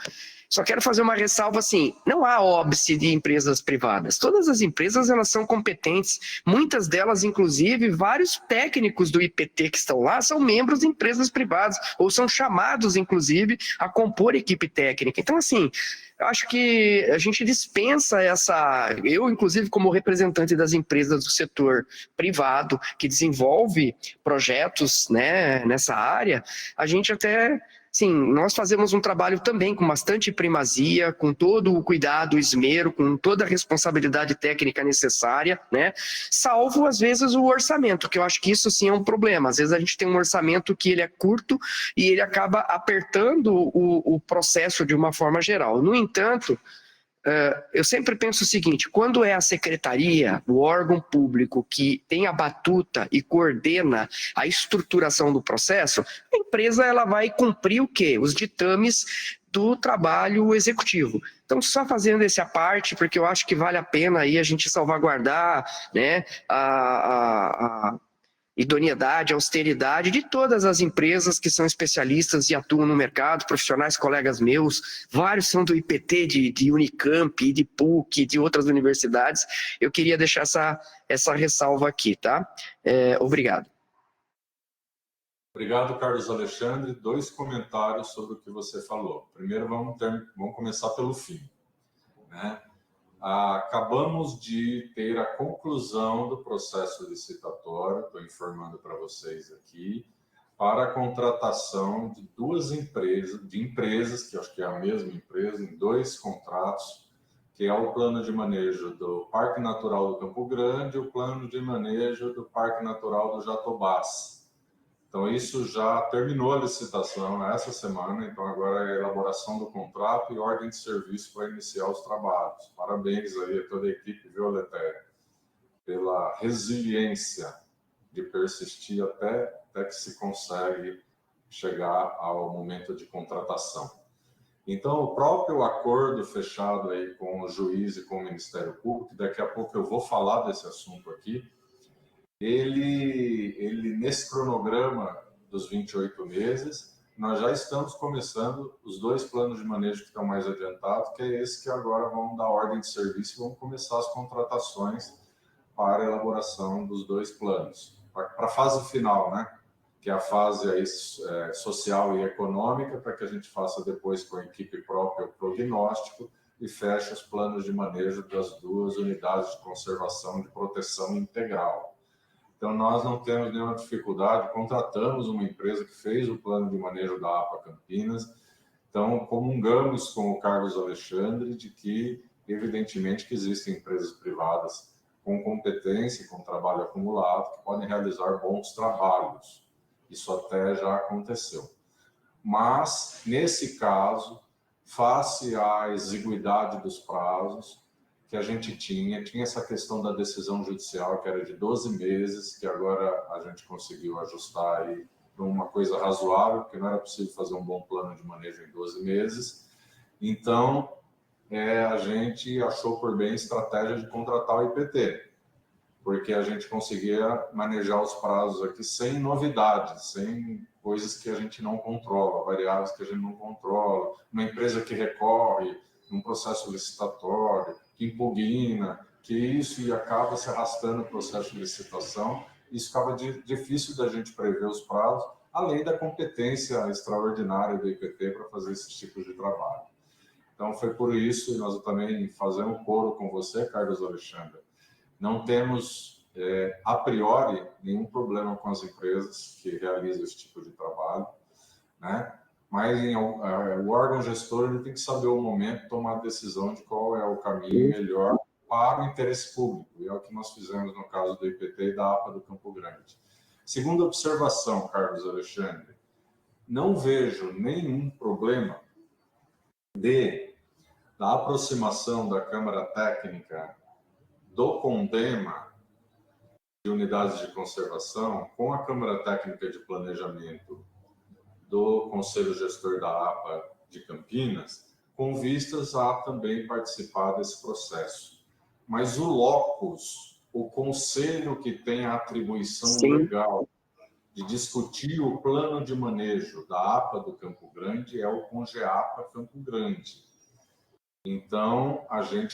Só quero fazer uma ressalva assim: não há óbice de empresas privadas. Todas as empresas, elas são competentes. Muitas delas, inclusive, vários técnicos do IPT que estão lá são membros de empresas privadas, ou são chamados, inclusive, a compor equipe técnica. Então, assim, eu acho que a gente dispensa eu, inclusive, como representante das empresas do setor privado, que desenvolve projetos, né, nessa área, a gente até... Sim, nós fazemos um trabalho também com bastante primazia, com todo o cuidado, o esmero, com toda a responsabilidade técnica necessária, né? Salvo, às vezes, o orçamento, que eu acho que isso sim é um problema. Às vezes a gente tem um orçamento que ele é curto e ele acaba apertando o processo de uma forma geral. No entanto, eu sempre penso o seguinte: quando é a secretaria, o órgão público que tem a batuta e coordena a estruturação do processo, a empresa ela vai cumprir o quê? Os ditames do trabalho executivo. Então, só fazendo esse à parte, porque eu acho que vale a pena aí a gente salvaguardar, né, idoneidade, austeridade de todas as empresas que são especialistas e atuam no mercado, profissionais, colegas meus, vários são do IPT, de Unicamp, de PUC, de outras universidades. Eu queria deixar essa ressalva aqui, tá? Obrigado. Obrigado, Carlos Alexandre. 2 comentários sobre o que você falou. Primeiro, vamos começar pelo fim, né? Acabamos de ter a conclusão do processo licitatório, estou informando para vocês aqui, para a contratação de 2 empresas, que acho que é a mesma empresa, em 2 contratos, que é o plano de manejo do Parque Natural do Campo Grande e o plano de manejo do Parque Natural do Jatobás. Então, isso já terminou a licitação essa semana, então agora é a elaboração do contrato e ordem de serviço para iniciar os trabalhos. Parabéns aí a toda a equipe, viu, Letério, pela resiliência de persistir até que se consegue chegar ao momento de contratação. Então, o próprio acordo fechado aí com o juiz e com o Ministério Público, daqui a pouco eu vou falar desse assunto aqui, ele nesse cronograma dos 28 meses, nós já estamos começando os 2 planos de manejo que estão mais adiantados, que é esse que agora vão dar ordem de serviço e vão começar as contratações para a elaboração dos 2 planos. Para a fase final, né? Que é a fase aí, social e econômica, para que a gente faça depois com a equipe própria o prognóstico e feche os planos de manejo das 2 unidades de conservação e de proteção integral. Então, nós não temos nenhuma dificuldade, contratamos uma empresa que fez o plano de manejo da APA Campinas, então comungamos com o Carlos Alexandre de que, evidentemente, que existem empresas privadas com competência e com trabalho acumulado que podem realizar bons trabalhos. Isso até já aconteceu. Mas, nesse caso, face à exiguidade dos prazos, que a gente tinha essa questão da decisão judicial, que era de 12 meses, que agora a gente conseguiu ajustar aí para uma coisa razoável, porque não era possível fazer um bom plano de manejo em 12 meses. Então, a gente achou por bem a estratégia de contratar o IPT, porque a gente conseguia manejar os prazos aqui sem novidades, sem coisas que a gente não controla, variáveis que a gente não controla, uma empresa que recorre, um processo licitatório, que impugna, que isso e acaba se arrastando o processo de licitação. Isso ficava difícil da gente prever os prazos, além da competência extraordinária do IPT para fazer esse tipo de trabalho. Então, foi por isso, e nós também fazemos coro com você, Carlos Alexandre. Não temos, a priori, nenhum problema com as empresas que realizam esse tipo de trabalho, né? Mas o órgão gestor ele tem que saber o momento, tomar a decisão de qual é o caminho melhor para o interesse público, e é o que nós fizemos no caso do IPT e da APA do Campo Grande. Segunda observação, Carlos Alexandre, não vejo nenhum problema da aproximação da Câmara Técnica do CONDEMA de unidades de conservação com a Câmara Técnica de Planejamento do Conselho Gestor da APA de Campinas, com vistas a também participar desse processo. Mas o locus, o conselho que tem a atribuição legal de discutir o plano de manejo da APA do Campo Grande é o CONGEAPA Campo Grande. Então, a gente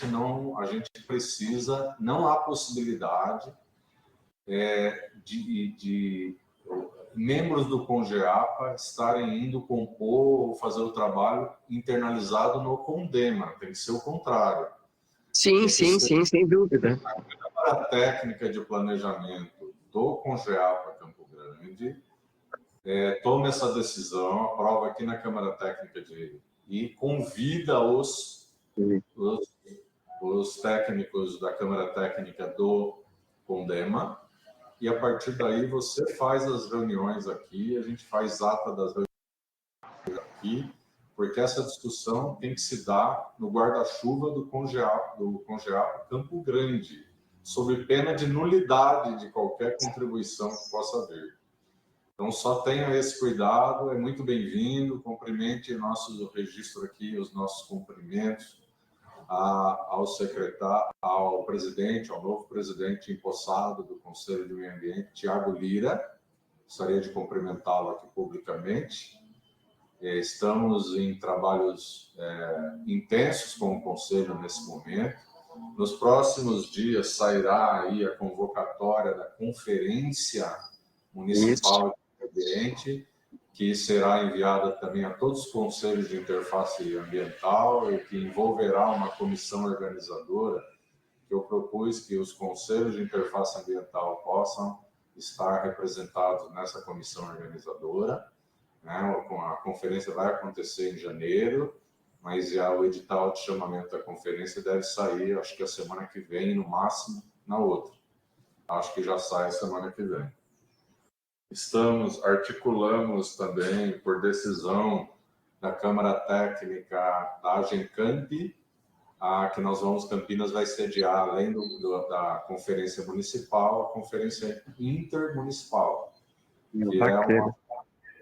precisa, não há possibilidade de membros do CONGEAPA estarem indo compor ou fazer o trabalho internalizado no CONDEMA, tem que ser o contrário. Sim, sem dúvida. A técnica de planejamento do CONGEAPA Campo Grande toma essa decisão, aprova aqui na Câmara Técnica e convida os técnicos da Câmara Técnica do CONDEMA, e a partir daí você faz as reuniões aqui, a gente faz ata das reuniões aqui, porque essa discussão tem que se dar no guarda-chuva do CONGEAPA Campo Grande, sob pena de nulidade de qualquer contribuição que possa haver. Então, só tenha esse cuidado, é muito bem-vindo, cumprimente nosso registro aqui, os nossos cumprimentos ao secretário, ao presidente, ao novo presidente empossado do Conselho de Meio Ambiente, Tiago Lira. Gostaria de cumprimentá-lo aqui publicamente. Estamos em trabalhos intensos com o Conselho nesse momento. Nos próximos dias sairá aí a convocatória da Conferência Municipal de Ambiente, que será enviada também a todos os conselhos de interface ambiental e que envolverá uma comissão organizadora, que eu propus que os conselhos de interface ambiental possam estar representados nessa comissão organizadora. A conferência vai acontecer em janeiro, mas o edital de chamamento da conferência deve sair, acho que a semana que vem, no máximo, na outra. Acho que já sai a semana que vem. Articulamos também, por decisão da Câmara Técnica da Agencamp, que Campinas vai sediar, além da Conferência Municipal, a Conferência Intermunicipal, que é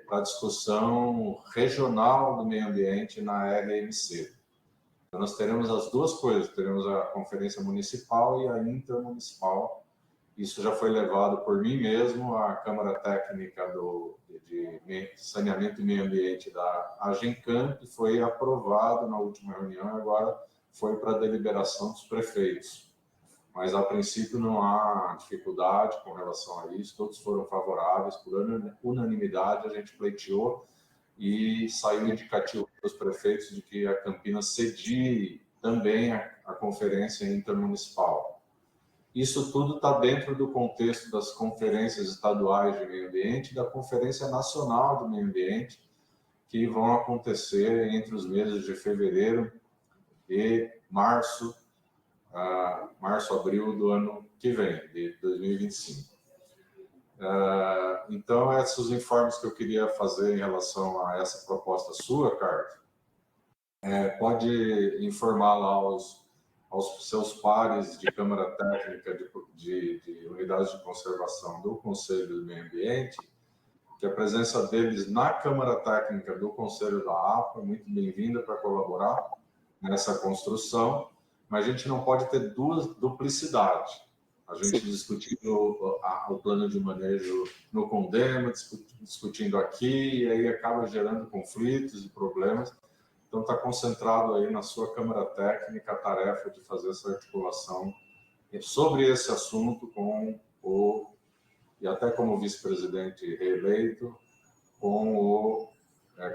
para discussão regional do meio ambiente na RMC. Então, nós teremos as duas coisas, teremos a Conferência Municipal e a Intermunicipal. Isso já foi levado por mim mesmo à Câmara Técnica de Saneamento e Meio Ambiente da Agencamp, foi aprovado na última reunião, agora foi para a deliberação dos prefeitos. Mas, a princípio, não há dificuldade com relação a isso, todos foram favoráveis, por unanimidade, a gente pleiteou e saiu um indicativo para os prefeitos de que a Campinas cedie também a Conferência Intermunicipal. Isso tudo está dentro do contexto das conferências estaduais de meio ambiente e da Conferência Nacional de Meio Ambiente, que vão acontecer entre os meses de fevereiro e março, abril do ano que vem, de 2025. Então, esses os informes que eu queria fazer em relação a essa proposta sua, Carlos. Pode informar lá aos seus pares de Câmara Técnica de Unidades de Conservação do Conselho do Meio Ambiente, que a presença deles na Câmara Técnica do Conselho da APA é muito bem-vinda para colaborar nessa construção, mas a gente não pode ter duplicidade. A gente discutindo o plano de manejo no CONDEMA, discutindo aqui, e aí acaba gerando conflitos e problemas. Então, está concentrado aí na sua Câmara Técnica a tarefa de fazer essa articulação sobre esse assunto e até como vice-presidente reeleito, com o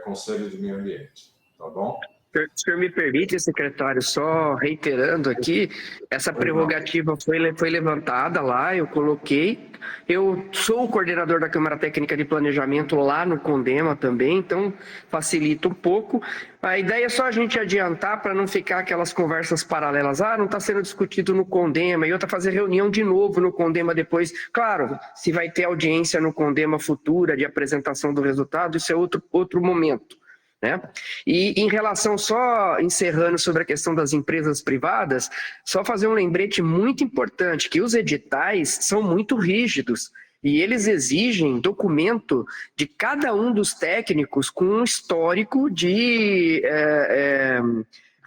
Conselho de Meio Ambiente. Tá bom? O senhor me permite, secretário, só reiterando aqui, essa prerrogativa foi levantada lá, eu coloquei. Eu sou o coordenador da Câmara Técnica de Planejamento lá no CONDEMA também, então facilita um pouco. A ideia é só a gente adiantar para não ficar aquelas conversas paralelas. Não está sendo discutido no CONDEMA, e outra fazer reunião de novo no CONDEMA depois. Claro, se vai ter audiência no CONDEMA futura de apresentação do resultado, isso é outro momento. Né? E em relação, só encerrando sobre a questão das empresas privadas, só fazer um lembrete muito importante, que os editais são muito rígidos e eles exigem documento de cada um dos técnicos com um histórico de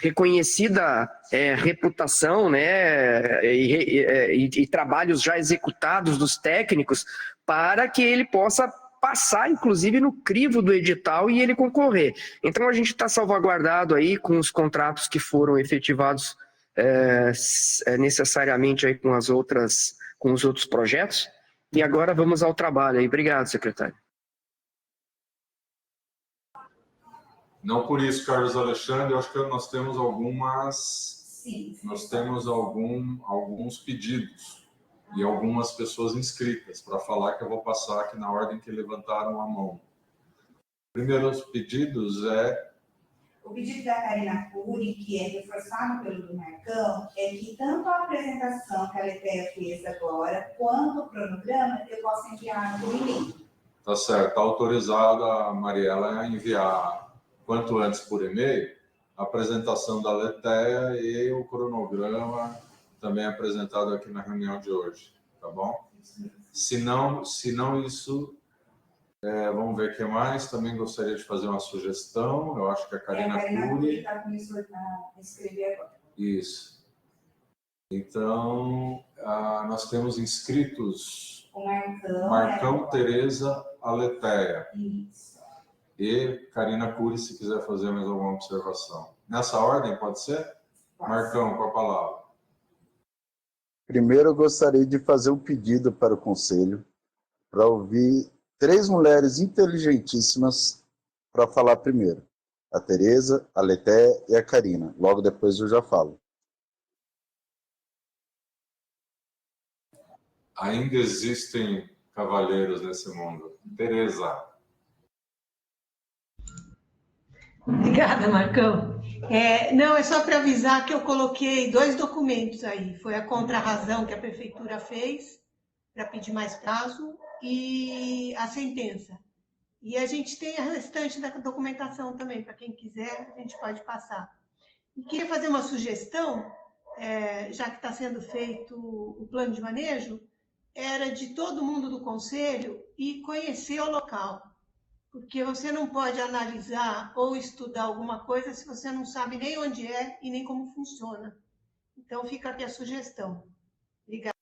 reconhecida reputação, né, e trabalhos já executados dos técnicos, para que ele possa passar, inclusive, no crivo do edital e ele concorrer. Então, a gente está salvaguardado aí com os contratos que foram efetivados necessariamente aí com os outros projetos. E agora vamos ao trabalho aí. Obrigado, secretário. Não por isso, Carlos Alexandre, eu acho que nós temos alguns pedidos e algumas pessoas inscritas para falar, que eu vou passar aqui na ordem que levantaram a mão. Primeiro, os pedidos O pedido da Karina Cury, que é reforçado pelo do Marcão, é que tanto a apresentação que a Letéia fez agora, quanto o cronograma, eu possa enviar por e-mail. Tá certo. Está autorizada a Mariela a enviar quanto antes por e-mail a apresentação da Letéia e o cronograma também apresentado aqui na reunião de hoje, tá bom? Se não isso, vamos ver o que mais. Também gostaria de fazer uma sugestão. Eu acho que a Karina Cury está começando a escrever agora. Isso. Então, nós temos inscritos O Marcão, Tereza, Aleteia. Isso. E Karina Cury, se quiser fazer mais alguma observação. Nessa ordem, pode ser? Marcão, com a palavra. Primeiro, eu gostaria de fazer um pedido para o Conselho, para ouvir 3 mulheres inteligentíssimas para falar primeiro. A Tereza, a Letéia e a Karina. Logo depois eu já falo. Ainda existem cavalheiros nesse mundo. Tereza. Obrigada, Marcão. Não, é só para avisar que eu coloquei 2 documentos aí. Foi a contrarrazão que a prefeitura fez para pedir mais prazo e a sentença. E a gente tem a restante da documentação também, para quem quiser, a gente pode passar. E queria fazer uma sugestão, já que está sendo feito o plano de manejo, era de todo mundo do conselho ir conhecer o local. Porque você não pode analisar ou estudar alguma coisa se você não sabe nem onde é e nem como funciona. Então, fica aqui a sugestão. Obrigada.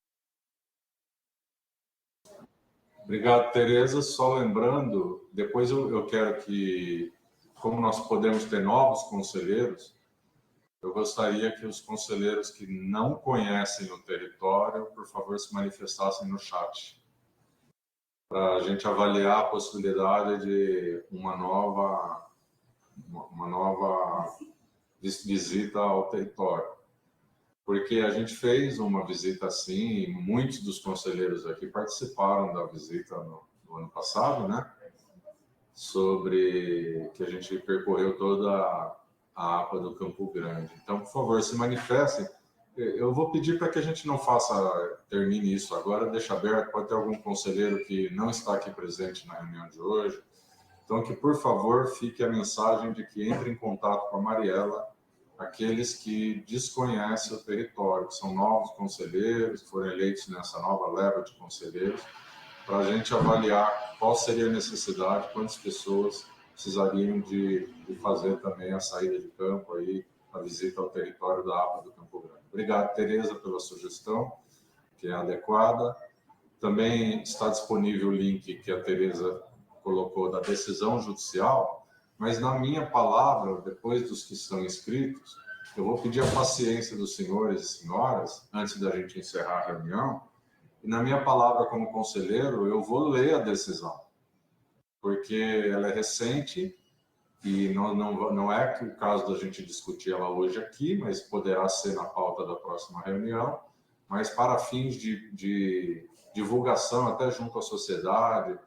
Obrigado, Tereza. Só lembrando, depois eu quero que, como nós podemos ter novos conselheiros, eu gostaria que os conselheiros que não conhecem o território, por favor, se manifestassem no chat, para a gente avaliar a possibilidade de uma nova visita ao território. Porque a gente fez uma visita assim, e muitos dos conselheiros aqui participaram da visita no ano passado, né? Sobre que a gente percorreu toda a APA do Campo Grande. Então, por favor, se manifestem. Eu vou pedir para que a gente não termine isso agora, deixa aberto, pode ter algum conselheiro que não está aqui presente na reunião de hoje. Então, que, por favor, fique a mensagem de que entre em contato com a Mariela aqueles que desconhecem o território, que são novos conselheiros, que foram eleitos nessa nova leva de conselheiros, para a gente avaliar qual seria a necessidade, quantas pessoas precisariam de fazer também a saída de campo, aí, a visita ao território da APA do Campo Grande. Obrigado, Tereza, pela sugestão, que é adequada. Também está disponível o link que a Tereza colocou da decisão judicial, mas na minha palavra, depois dos que estão inscritos, eu vou pedir a paciência dos senhores e senhoras, antes da gente encerrar a reunião, e na minha palavra como conselheiro, eu vou ler a decisão, porque ela é recente e não é que o caso da gente discutir ela hoje aqui, mas poderá ser na pauta da próxima reunião, mas para fins de divulgação até junto à sociedade,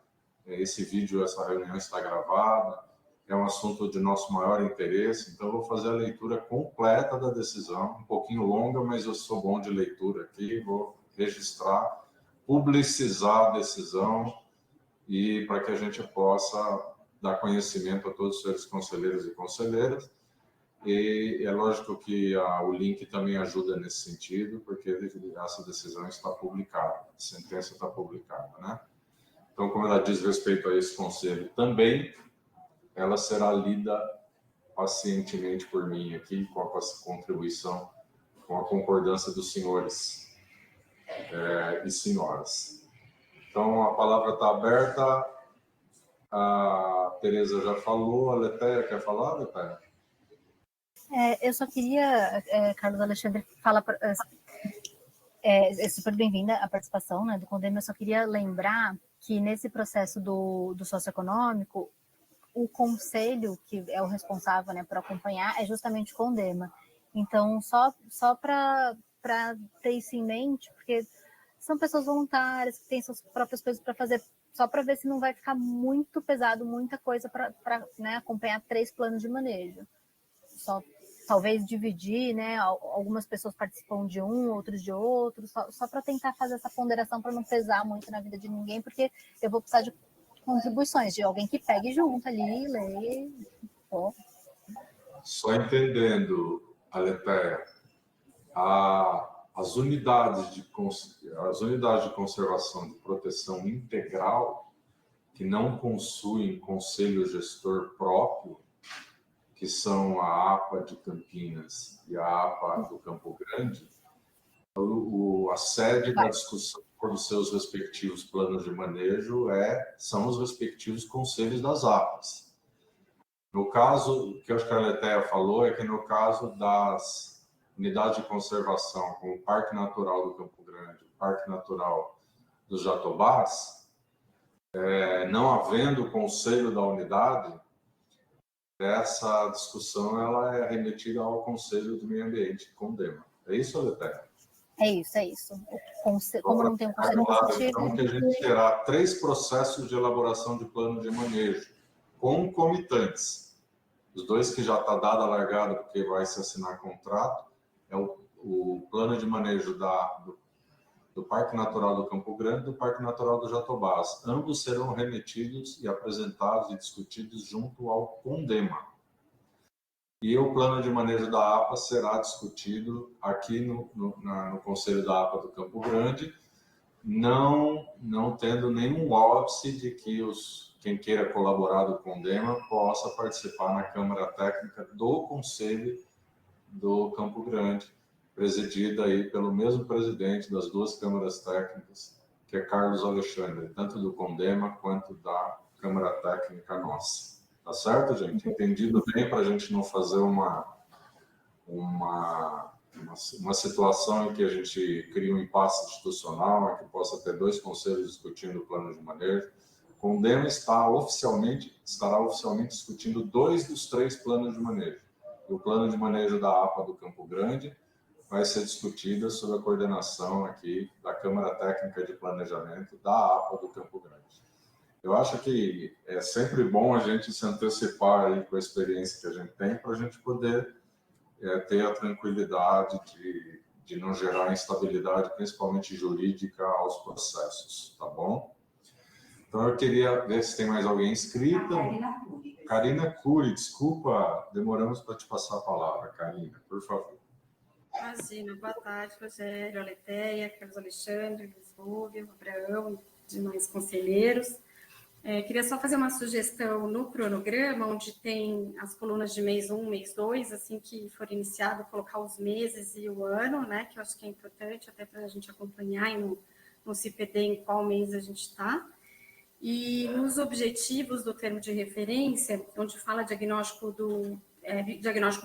esse vídeo, essa reunião está gravada, é um assunto de nosso maior interesse, então eu vou fazer a leitura completa da decisão, um pouquinho longa, mas eu sou bom de leitura aqui, vou registrar, publicizar a decisão e para que a gente possa dar conhecimento a todos os senhores conselheiros e conselheiras. E é lógico que o link também ajuda nesse sentido, porque essa decisão está publicada, a sentença está publicada, né? Então, como ela diz respeito a esse conselho também, ela será lida pacientemente por mim aqui, com a contribuição, com a concordância dos senhores e senhoras. Então, a palavra está aberta. A Tereza já falou. A Letéia quer falar, Letéia? Eu só queria, Carlos Alexandre, fala... É super bem-vinda a participação, né, do Condema. Eu só queria lembrar que nesse processo do socioeconômico, o conselho, que é o responsável, né, por acompanhar, é justamente o Condema. Então, só para ter isso em mente, porque são pessoas voluntárias, que têm suas próprias coisas para fazer, só para ver se não vai ficar muito pesado, muita coisa para né, acompanhar 3 planos de manejo. Só talvez dividir, né? Algumas pessoas participam de um, outros de outro, só para tentar fazer essa ponderação para não pesar muito na vida de ninguém, porque eu vou precisar de contribuições de alguém que pegue junto ali, leia. Só entendendo, Aletéia, as unidades de conservação de proteção integral que não possuem conselho gestor próprio, que são a APA de Campinas e a APA do Campo Grande, a sede da discussão dos seus respectivos planos de manejo são os respectivos conselhos das APAs. No caso, o que eu acho que a Letéia falou é que no caso das unidades de conservação, como o Parque Natural do Campo Grande, o Parque Natural dos Jatobás, não havendo conselho da unidade, essa discussão ela é remetida ao Conselho do Meio Ambiente, CONDEMA. É isso, Letéia? É isso. Como não tem um conselho consultivo... Então, que a gente terá 3 processos de elaboração de plano de manejo concomitantes. Os 2 que já está dado a largada, porque vai se assinar contrato, é o plano de manejo do Parque Natural do Campo Grande e do Parque Natural do Jatobás. Ambos serão remetidos e apresentados e discutidos junto ao CONDEMA. E o plano de manejo da APA será discutido aqui no Conselho da APA do Campo Grande, não tendo nenhum óbice de que quem queira colaborar do CONDEMA possa participar na Câmara Técnica do Conselho do Campo Grande, presidida aí pelo mesmo presidente das 2 câmaras técnicas, que é Carlos Alexandre, tanto do CONDEMA quanto da Câmara Técnica nossa. Tá certo, gente? Entendido bem para a gente não fazer uma situação em que a gente cria um impasse institucional, em que possa ter 2 conselhos discutindo o plano de manejo. O CONDEMA estará oficialmente discutindo 2 dos 3 planos de manejo. E o plano de manejo da APA do Campo Grande vai ser discutido sob a coordenação aqui da Câmara Técnica de Planejamento da APA do Campo Grande. Eu acho que é sempre bom a gente se antecipar aí com a experiência que a gente tem para a gente poder ter a tranquilidade de não gerar instabilidade, principalmente jurídica, aos processos, tá bom? Então eu queria ver se tem mais alguém inscrita. Karina Cury, desculpa, demoramos para te passar a palavra, Karina, por favor. Imagina, boa tarde, Rogério, Letéia, Carlos Alexandre, Luiz Rubio, Abraão e demais conselheiros. Queria só fazer uma sugestão no cronograma, onde tem as colunas de mês 1, mês 2, assim que for iniciado, colocar os meses e o ano, né, que eu acho que é importante até para a gente acompanhar e não se perder em qual mês a gente está. E nos objetivos do termo de referência, onde fala diagnóstico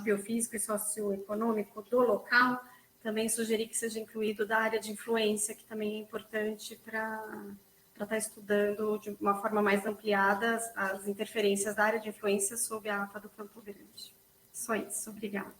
biofísico e socioeconômico do local, também sugeri que seja incluído da área de influência, que também é importante para estar estudando de uma forma mais ampliada as interferências da área de influência sobre a APA do Campo Grande. Só isso, obrigada.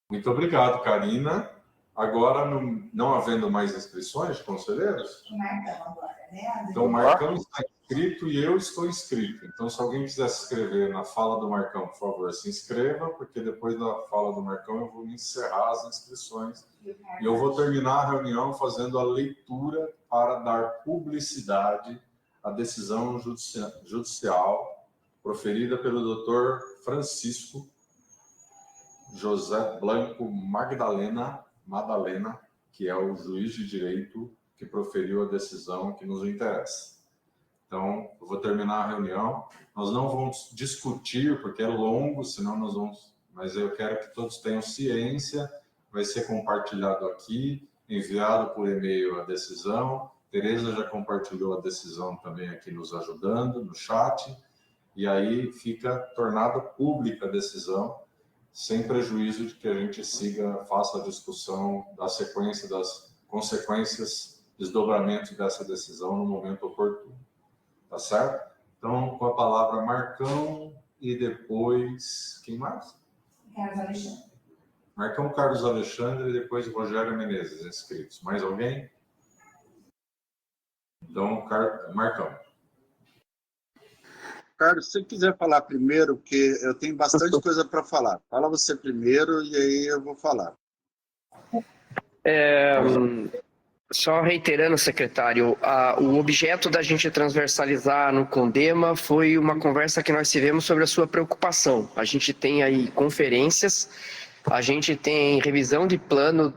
Muito obrigado, Karina. Agora, não havendo mais inscrições, conselheiros? Marcão agora, né? Então, o Marcão está inscrito e eu estou inscrito. Então, se alguém quiser se inscrever na fala do Marcão, por favor, se inscreva, porque depois da fala do Marcão eu vou encerrar as inscrições. E eu vou terminar a reunião fazendo a leitura para dar publicidade à decisão judicial proferida pelo Dr. Francisco José Blanco Madalena, que é o juiz de direito que proferiu a decisão que nos interessa. Então, eu vou terminar a reunião. Nós não vamos discutir, porque é longo, senão nós vamos... Mas eu quero que todos tenham ciência. Vai ser compartilhado aqui, enviado por e-mail a decisão. Tereza já compartilhou a decisão também aqui nos ajudando, no chat. E aí fica tornada pública a decisão, sem prejuízo de que a gente faça a discussão da sequência das consequências, desdobramentos dessa decisão no momento oportuno. Tá certo? Então, com a palavra Marcão e depois... Quem mais? Carlos Alexandre. Marcão, Carlos Alexandre e depois Rogério Menezes, inscritos. Mais alguém? Então, Marcão. Carlos, se você quiser falar primeiro, porque eu tenho bastante coisa para falar. Fala você primeiro e aí eu vou falar. Só reiterando, secretário, o objeto da gente transversalizar no CONDEMA foi uma conversa que nós tivemos sobre a sua preocupação. A gente tem aí conferências, a gente tem revisão de plano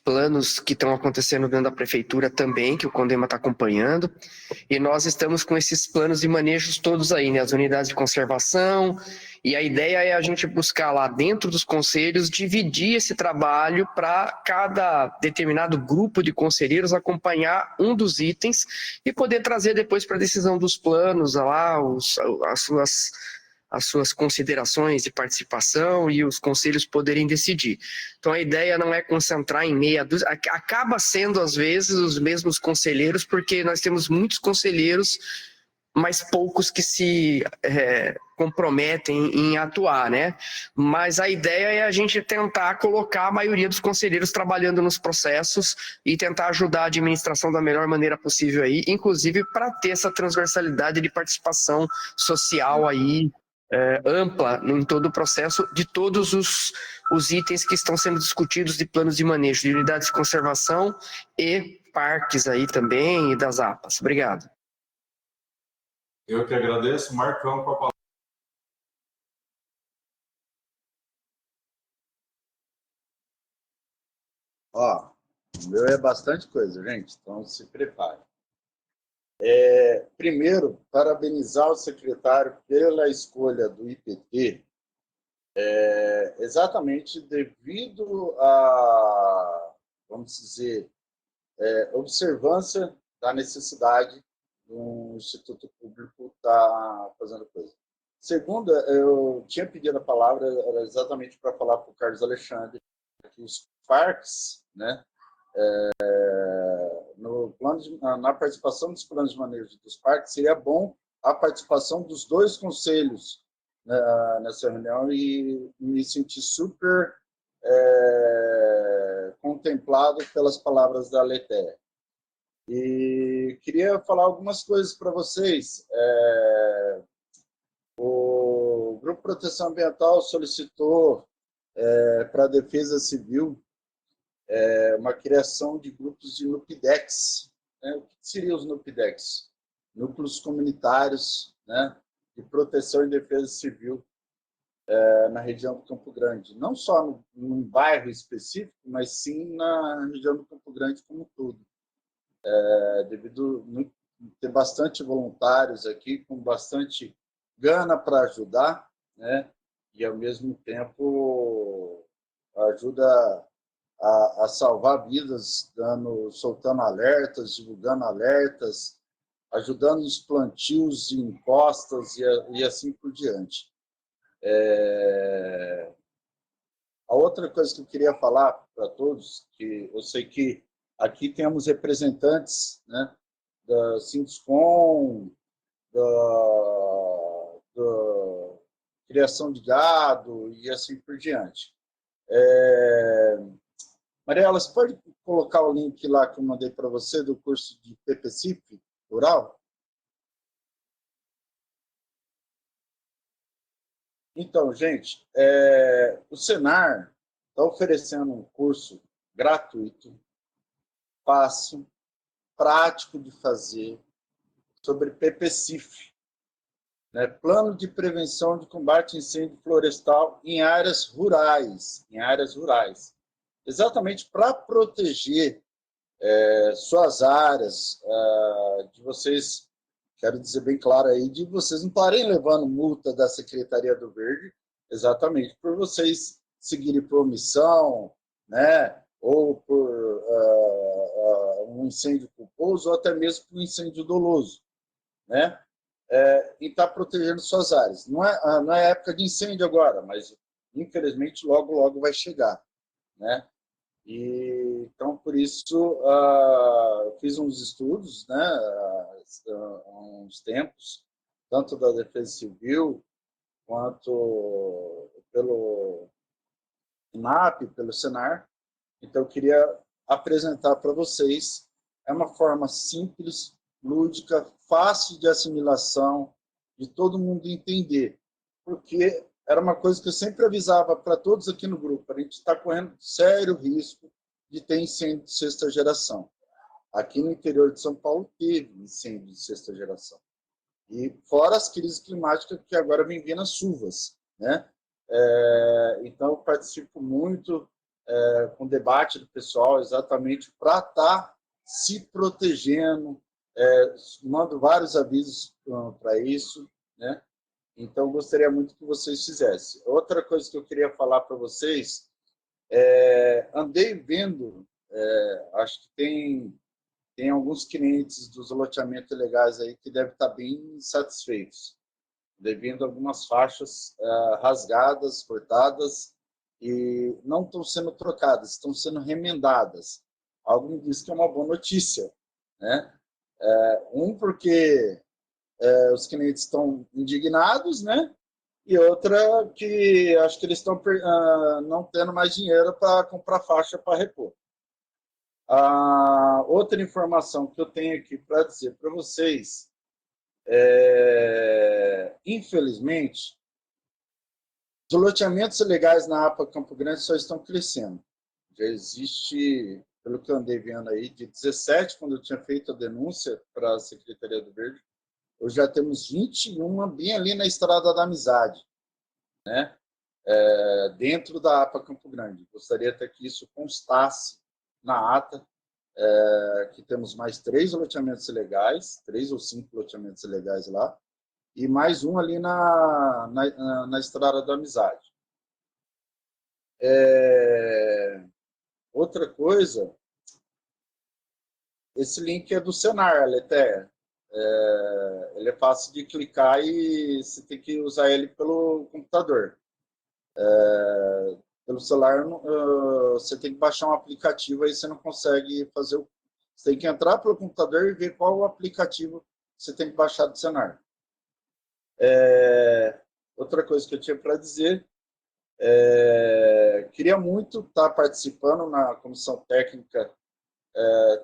planos que estão acontecendo dentro da prefeitura também, que o Condema está acompanhando, e nós estamos com esses planos de manejos todos aí, né, as unidades de conservação, e a ideia é a gente buscar lá dentro dos conselhos, dividir esse trabalho para cada determinado grupo de conselheiros acompanhar um dos itens e poder trazer depois para a decisão dos planos lá as suas considerações de participação e os conselhos poderem decidir. Então a ideia não é concentrar em meia dúzia, acaba sendo às vezes os mesmos conselheiros, porque nós temos muitos conselheiros, mas poucos que se comprometem em atuar, né? Mas a ideia é a gente tentar colocar a maioria dos conselheiros trabalhando nos processos e tentar ajudar a administração da melhor maneira possível aí, inclusive para ter essa transversalidade de participação social aí, ampla em todo o processo de todos os itens que estão sendo discutidos de planos de manejo, de unidades de conservação e parques aí também e das APAs. Obrigado. Eu que agradeço. Marcão com a palavra. Ó, o meu é bastante coisa, gente, então se prepare. Primeiro, parabenizar o secretário pela escolha do IPT, exatamente devido à, vamos dizer, observância da necessidade do Instituto Público estar fazendo coisa. Segunda, eu tinha pedido a palavra era exatamente para falar para o Carlos Alexandre que os parques, né, no plano na participação dos planos de manejo dos parques, seria bom a participação dos dois conselhos, né, nessa reunião, e me senti super contemplado pelas palavras da Letéia. E queria falar algumas coisas para vocês. O Grupo Proteção Ambiental solicitou para a Defesa Civil uma criação de grupos de NUPDEX. Né? O que seriam os NUPDEX? Núcleos comunitários, né, de proteção e defesa civil na região do Campo Grande. Não só num bairro específico, mas sim na região do Campo Grande como um todo. Devido a ter bastante voluntários aqui, com bastante gana para ajudar, né, e ao mesmo tempo ajuda a salvar vidas, soltando alertas, divulgando alertas, ajudando nos plantios de encostas e assim por diante. A outra coisa que eu queria falar para todos, que eu sei que aqui temos representantes, né, da Sinduscom, da criação de gado e assim por diante. Mariela, você pode colocar o link lá que eu mandei para você do curso de PPCIF rural? Então, gente, o Senar está oferecendo um curso gratuito, fácil, prático de fazer, sobre PPCIF, né? Plano de Prevenção de Combate a Incêndio Florestal em áreas rurais, exatamente para proteger suas áreas, de vocês, quero dizer bem claro aí, de vocês não estarem levando multa da Secretaria do Verde, exatamente por vocês seguirem por omissão, né, ou por um incêndio culposo, ou até mesmo por um incêndio doloso, né, e está protegendo suas áreas. Não é época de incêndio agora, mas infelizmente logo vai chegar, né? E então por isso eu fiz uns estudos, né, há uns tempos, tanto da Defesa Civil quanto pelo INAP, pelo Senar. Então eu queria apresentar para vocês. É uma forma simples, lúdica, fácil de assimilação, de todo mundo entender, porque era uma coisa que eu sempre avisava para todos aqui no grupo: a gente está correndo sério risco de ter incêndio de sexta geração. Aqui no interior de São Paulo teve incêndio de sexta geração. E fora as crises climáticas que agora vem vindo as chuvas, né? Então eu participo muito com debate do pessoal, exatamente para estar se protegendo. Mando vários avisos para isso, né? Então, gostaria muito que vocês fizessem. Outra coisa que eu queria falar para vocês, andei vendo, acho que tem alguns clientes dos loteamentos legais aí que devem estar bem satisfeitos, devido a algumas faixas rasgadas, cortadas, e não estão sendo trocadas, estão sendo remendadas. Algo me diz que é uma boa notícia, né? Porque os clientes estão indignados, né? E outra que acho que eles estão não tendo mais dinheiro para comprar faixa para repor. Outra informação que eu tenho aqui para dizer para vocês, infelizmente, os loteamentos legais na APA Campo Grande só estão crescendo. Já existe, pelo que eu andei vendo aí, de 17, quando eu tinha feito a denúncia para a Secretaria do Verde, hoje já temos 21 bem ali na Estrada da Amizade, né? Dentro da APA Campo Grande. Gostaria até que isso constasse na ata, que temos mais 3 loteamentos ilegais, 3 ou 5 loteamentos ilegais lá, e mais um ali na Estrada da Amizade. Outra coisa, esse link é do Senar, Letéia. Ele é fácil de clicar e você tem que usar ele pelo computador. Pelo celular, você tem que baixar um aplicativo, aí você não consegue fazer o... Você tem que entrar pelo computador e ver qual o aplicativo você tem que baixar do Senar. Outra coisa que eu tinha para dizer, queria muito estar participando na comissão técnica,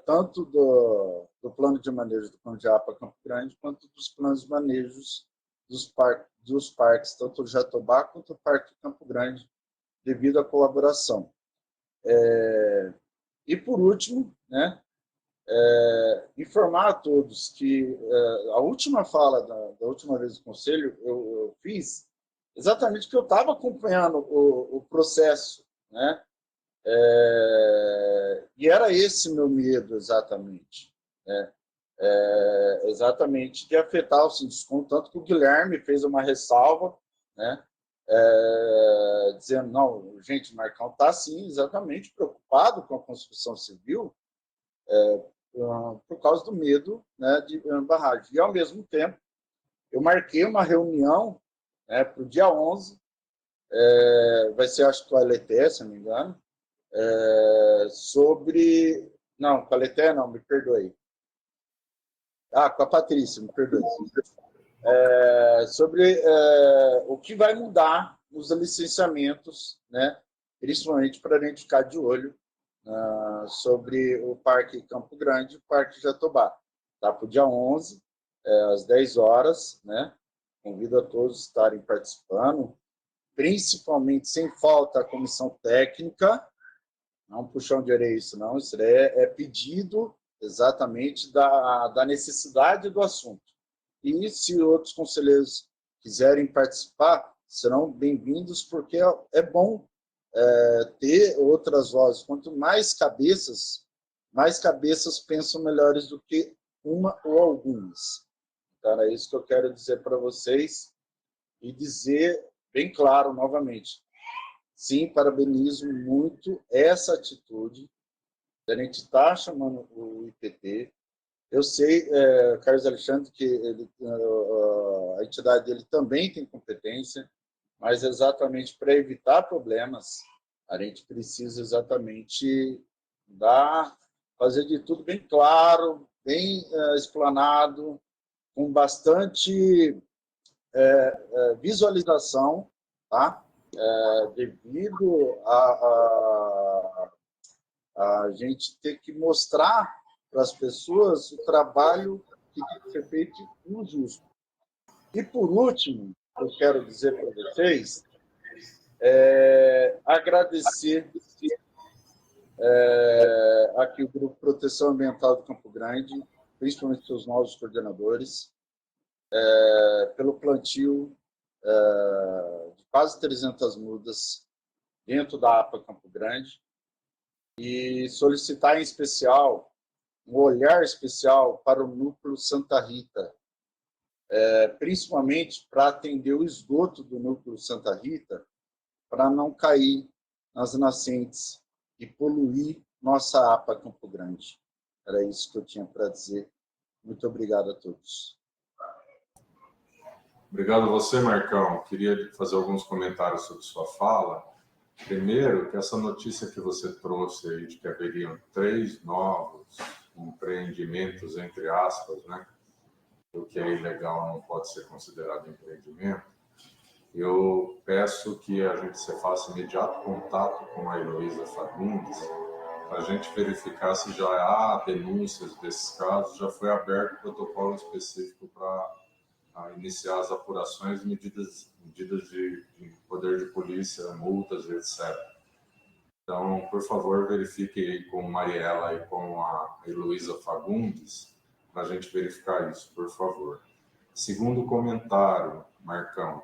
tanto do plano de manejo do plano de APA Campo Grande, quanto dos planos de manejos dos parques, tanto o Jatobá quanto o Parque Campo Grande, devido à colaboração. E, por último, né, informar a todos que a última fala da última vez do Conselho eu fiz exatamente porque eu estava acompanhando o processo, né? E era esse meu medo, exatamente. Né? Exatamente, de afetar o Sinduscom, tanto que o Guilherme fez uma ressalva, né? Dizendo, não, gente, o Marcão está, sim, exatamente preocupado com a construção civil, por causa do medo, né, de barragem. E, ao mesmo tempo, eu marquei uma reunião, né, para o dia 11, vai ser, acho que, com a LT, se não me engano, sobre... Não, com a LT não, me perdoe. Com a Patrícia, me perdoe. Sobre o que vai mudar nos licenciamentos, né, principalmente para a gente ficar de olho sobre o Parque Campo Grande e o Parque Jatobá. Tá? Para o dia 11, às 10 horas, né? Convido a todos a estarem participando, principalmente, sem falta, a comissão técnica. Não puxão de orelha isso, não. Isso é pedido exatamente da necessidade do assunto. E se outros conselheiros quiserem participar, serão bem-vindos, porque é bom ter outras vozes. Quanto mais cabeças pensam melhores do que uma ou algumas. Então, é isso que eu quero dizer para vocês e dizer bem claro novamente. Sim, parabenizo muito essa atitude. A gente está chamando o IPT. Eu sei, Carlos Alexandre, que a entidade dele também tem competência, mas exatamente para evitar problemas, a gente precisa exatamente fazer de tudo bem claro, bem explanado, com bastante visualização, tá? Devido a gente ter que mostrar para as pessoas o trabalho que tem que ser feito no justo. E, por último, eu quero dizer para vocês, agradecer aqui o Grupo Proteção Ambiental do Campo Grande, principalmente seus novos coordenadores, pelo plantio de quase 300 mudas dentro da APA Campo Grande. e solicitar em especial um olhar especial para o núcleo Santa Rita, principalmente para atender o esgoto do núcleo Santa Rita, para não cair nas nascentes e poluir nossa APA Campo Grande. Era isso que eu tinha para dizer. Muito obrigado a todos. Obrigado a você, Marcão. Queria fazer alguns comentários sobre sua fala. Primeiro, que essa notícia que você trouxe aí de que haveriam 3 novos empreendimentos, entre aspas, né? O que é ilegal não pode ser considerado empreendimento. Eu peço que a gente se faça imediato contato com a Heloísa Fagundes para a gente verificar se já há denúncias desses casos, já foi aberto protocolo específico para iniciar as apurações, medidas de poder de polícia, multas, etc. Então, por favor, verifique aí com Mariela e com a Heloísa Fagundes para a gente verificar isso, por favor. Segundo comentário, Marcão,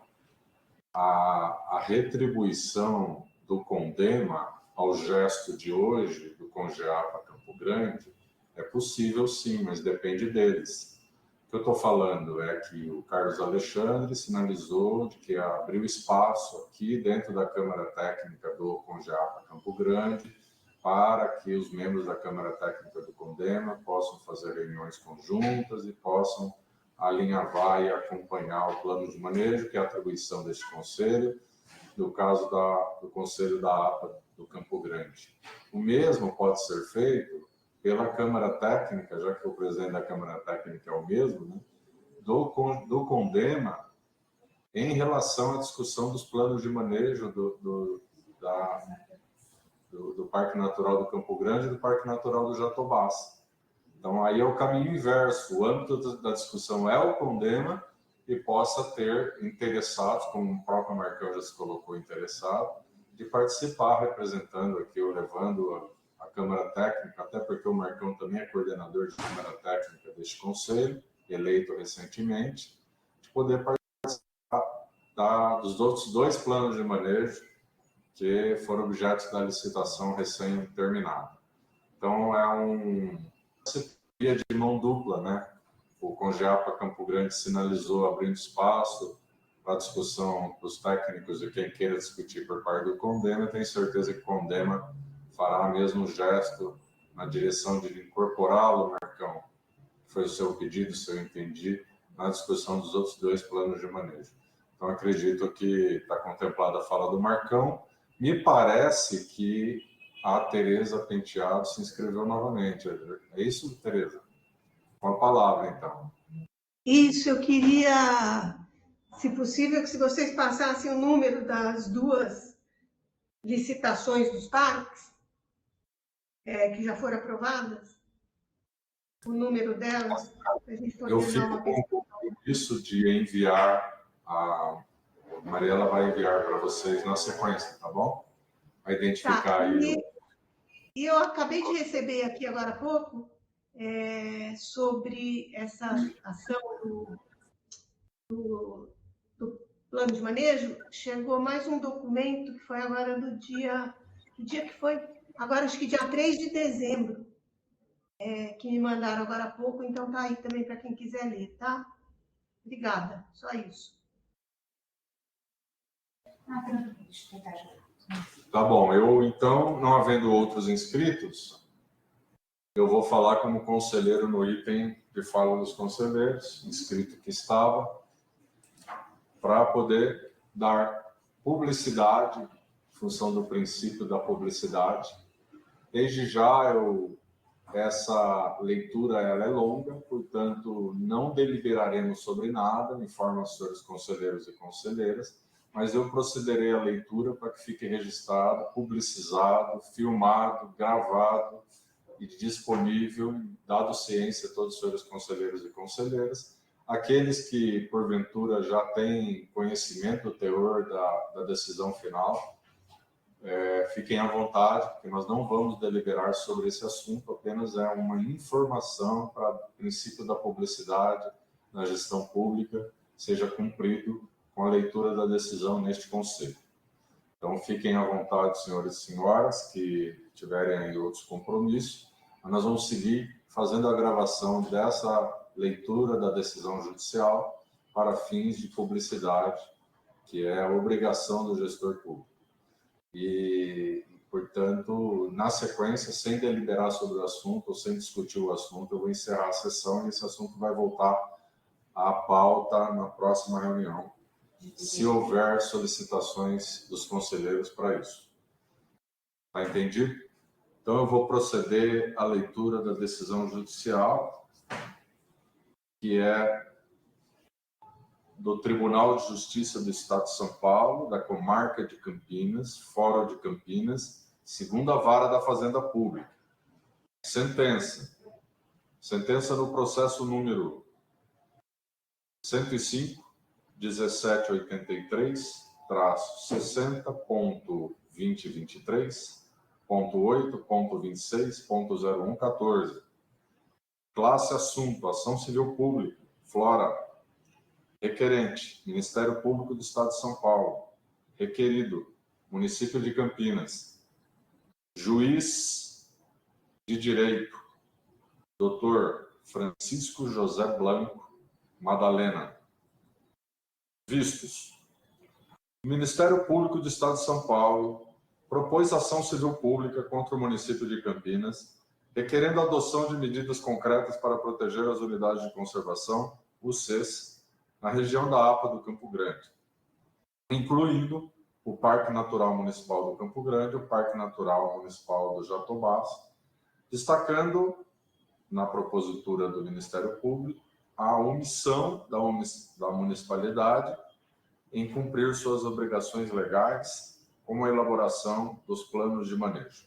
a retribuição do Condema ao gesto de hoje, do Congeapa Campo Grande, é possível sim, mas depende deles. O que eu estou falando é que o Carlos Alexandre sinalizou de que abriu espaço aqui dentro da Câmara Técnica do Congeapa Campo Grande para que os membros da Câmara Técnica do Condema possam fazer reuniões conjuntas e possam alinhavar e acompanhar o plano de manejo, que é a atribuição deste conselho, no caso do Conselho da APA do Campo Grande. O mesmo pode ser feito pela Câmara Técnica, já que o presidente da Câmara Técnica é o mesmo, né, do Condema, em relação à discussão dos planos de manejo do Parque Natural do Campo Grande e do Parque Natural do Jatobás. Então, aí é o caminho inverso. O âmbito da discussão é o Condema e possa ter interessados, como o próprio Marcão já se colocou interessado, de participar representando aqui ou levando a Câmara Técnica, até porque o Marcão também é coordenador de Câmara Técnica deste Conselho, eleito recentemente, de poder participar dos outros 2 planos de manejo que foram objetos da licitação recém-terminada. Então, é uma via de mão dupla, né? O Congeapa Campo Grande sinalizou abrindo espaço para a discussão dos técnicos e quem queira discutir por parte do Condema. Tenho certeza que o Condema fará mesmo um gesto na direção de incorporá-lo, Marcão, que foi o seu pedido, se eu entendi, na discussão dos outros 2 planos de manejo. Então, acredito que está contemplada a fala do Marcão. Me parece que a Tereza Penteado se inscreveu novamente. É isso, Tereza? Com a palavra, então. Isso, eu queria, se possível, que se vocês passassem o número das 2 licitações dos parques, que já foram aprovadas, o número delas, para a gente poder Eu dar fico uma com o compromisso de enviar, a Mariela vai enviar para vocês na sequência, tá bom? Vai identificar Tá, aí. E eu acabei de receber aqui agora há pouco sobre essa ação do plano de manejo. Chegou mais um documento que foi agora do dia... Que dia que foi? Agora, acho que dia 3 de dezembro, que me mandaram agora há pouco. Então, tá aí também para quem quiser ler, tá? Obrigada, só isso. Tá bom, eu então, não havendo outros inscritos, eu vou falar como conselheiro no item de fala dos conselheiros, inscrito que estava, para poder dar publicidade, em função do princípio da publicidade. Desde já, essa leitura ela é longa, portanto, não deliberaremos sobre nada, informo aos senhores conselheiros e conselheiras, mas eu procederei à leitura para que fique registrado, publicizado, filmado, gravado e disponível, dado ciência a todos os senhores conselheiros e conselheiras. Aqueles que, porventura, já têm conhecimento do teor da decisão final, fiquem à vontade, porque nós não vamos deliberar sobre esse assunto, apenas é uma informação para o princípio da publicidade na gestão pública seja cumprido com a leitura da decisão neste Conselho. Então, fiquem à vontade, senhores e senhoras, que tiverem aí outros compromissos. Nós vamos seguir fazendo a gravação dessa leitura da decisão judicial para fins de publicidade, que é a obrigação do gestor público. E, portanto, na sequência, sem deliberar sobre o assunto ou sem discutir o assunto, eu vou encerrar a sessão e esse assunto vai voltar à pauta na próxima reunião, se houver solicitações dos conselheiros para isso. Está entendido? Então, eu vou proceder à leitura da decisão judicial, que é do Tribunal de Justiça do Estado de São Paulo, da Comarca de Campinas, Fórum de Campinas, segunda vara da Fazenda Pública. Sentença. Sentença no processo número 105.1783/2023.8.26.0114. Classe assunto: ação civil pública, Flora. Requerente: Ministério Público do Estado de São Paulo. Requerido: Município de Campinas. Juiz de Direito: Dr. Francisco José Blanco Madalena. Vistos: o Ministério Público do Estado de São Paulo propôs ação civil pública contra o município de Campinas, requerendo a adoção de medidas concretas para proteger as unidades de conservação, UCES, na região da APA do Campo Grande, incluindo o Parque Natural Municipal do Campo Grande e o Parque Natural Municipal do Jatobás, destacando, na propositura do Ministério Público, a omissão da municipalidade em cumprir suas obrigações legais, como a elaboração dos planos de manejo.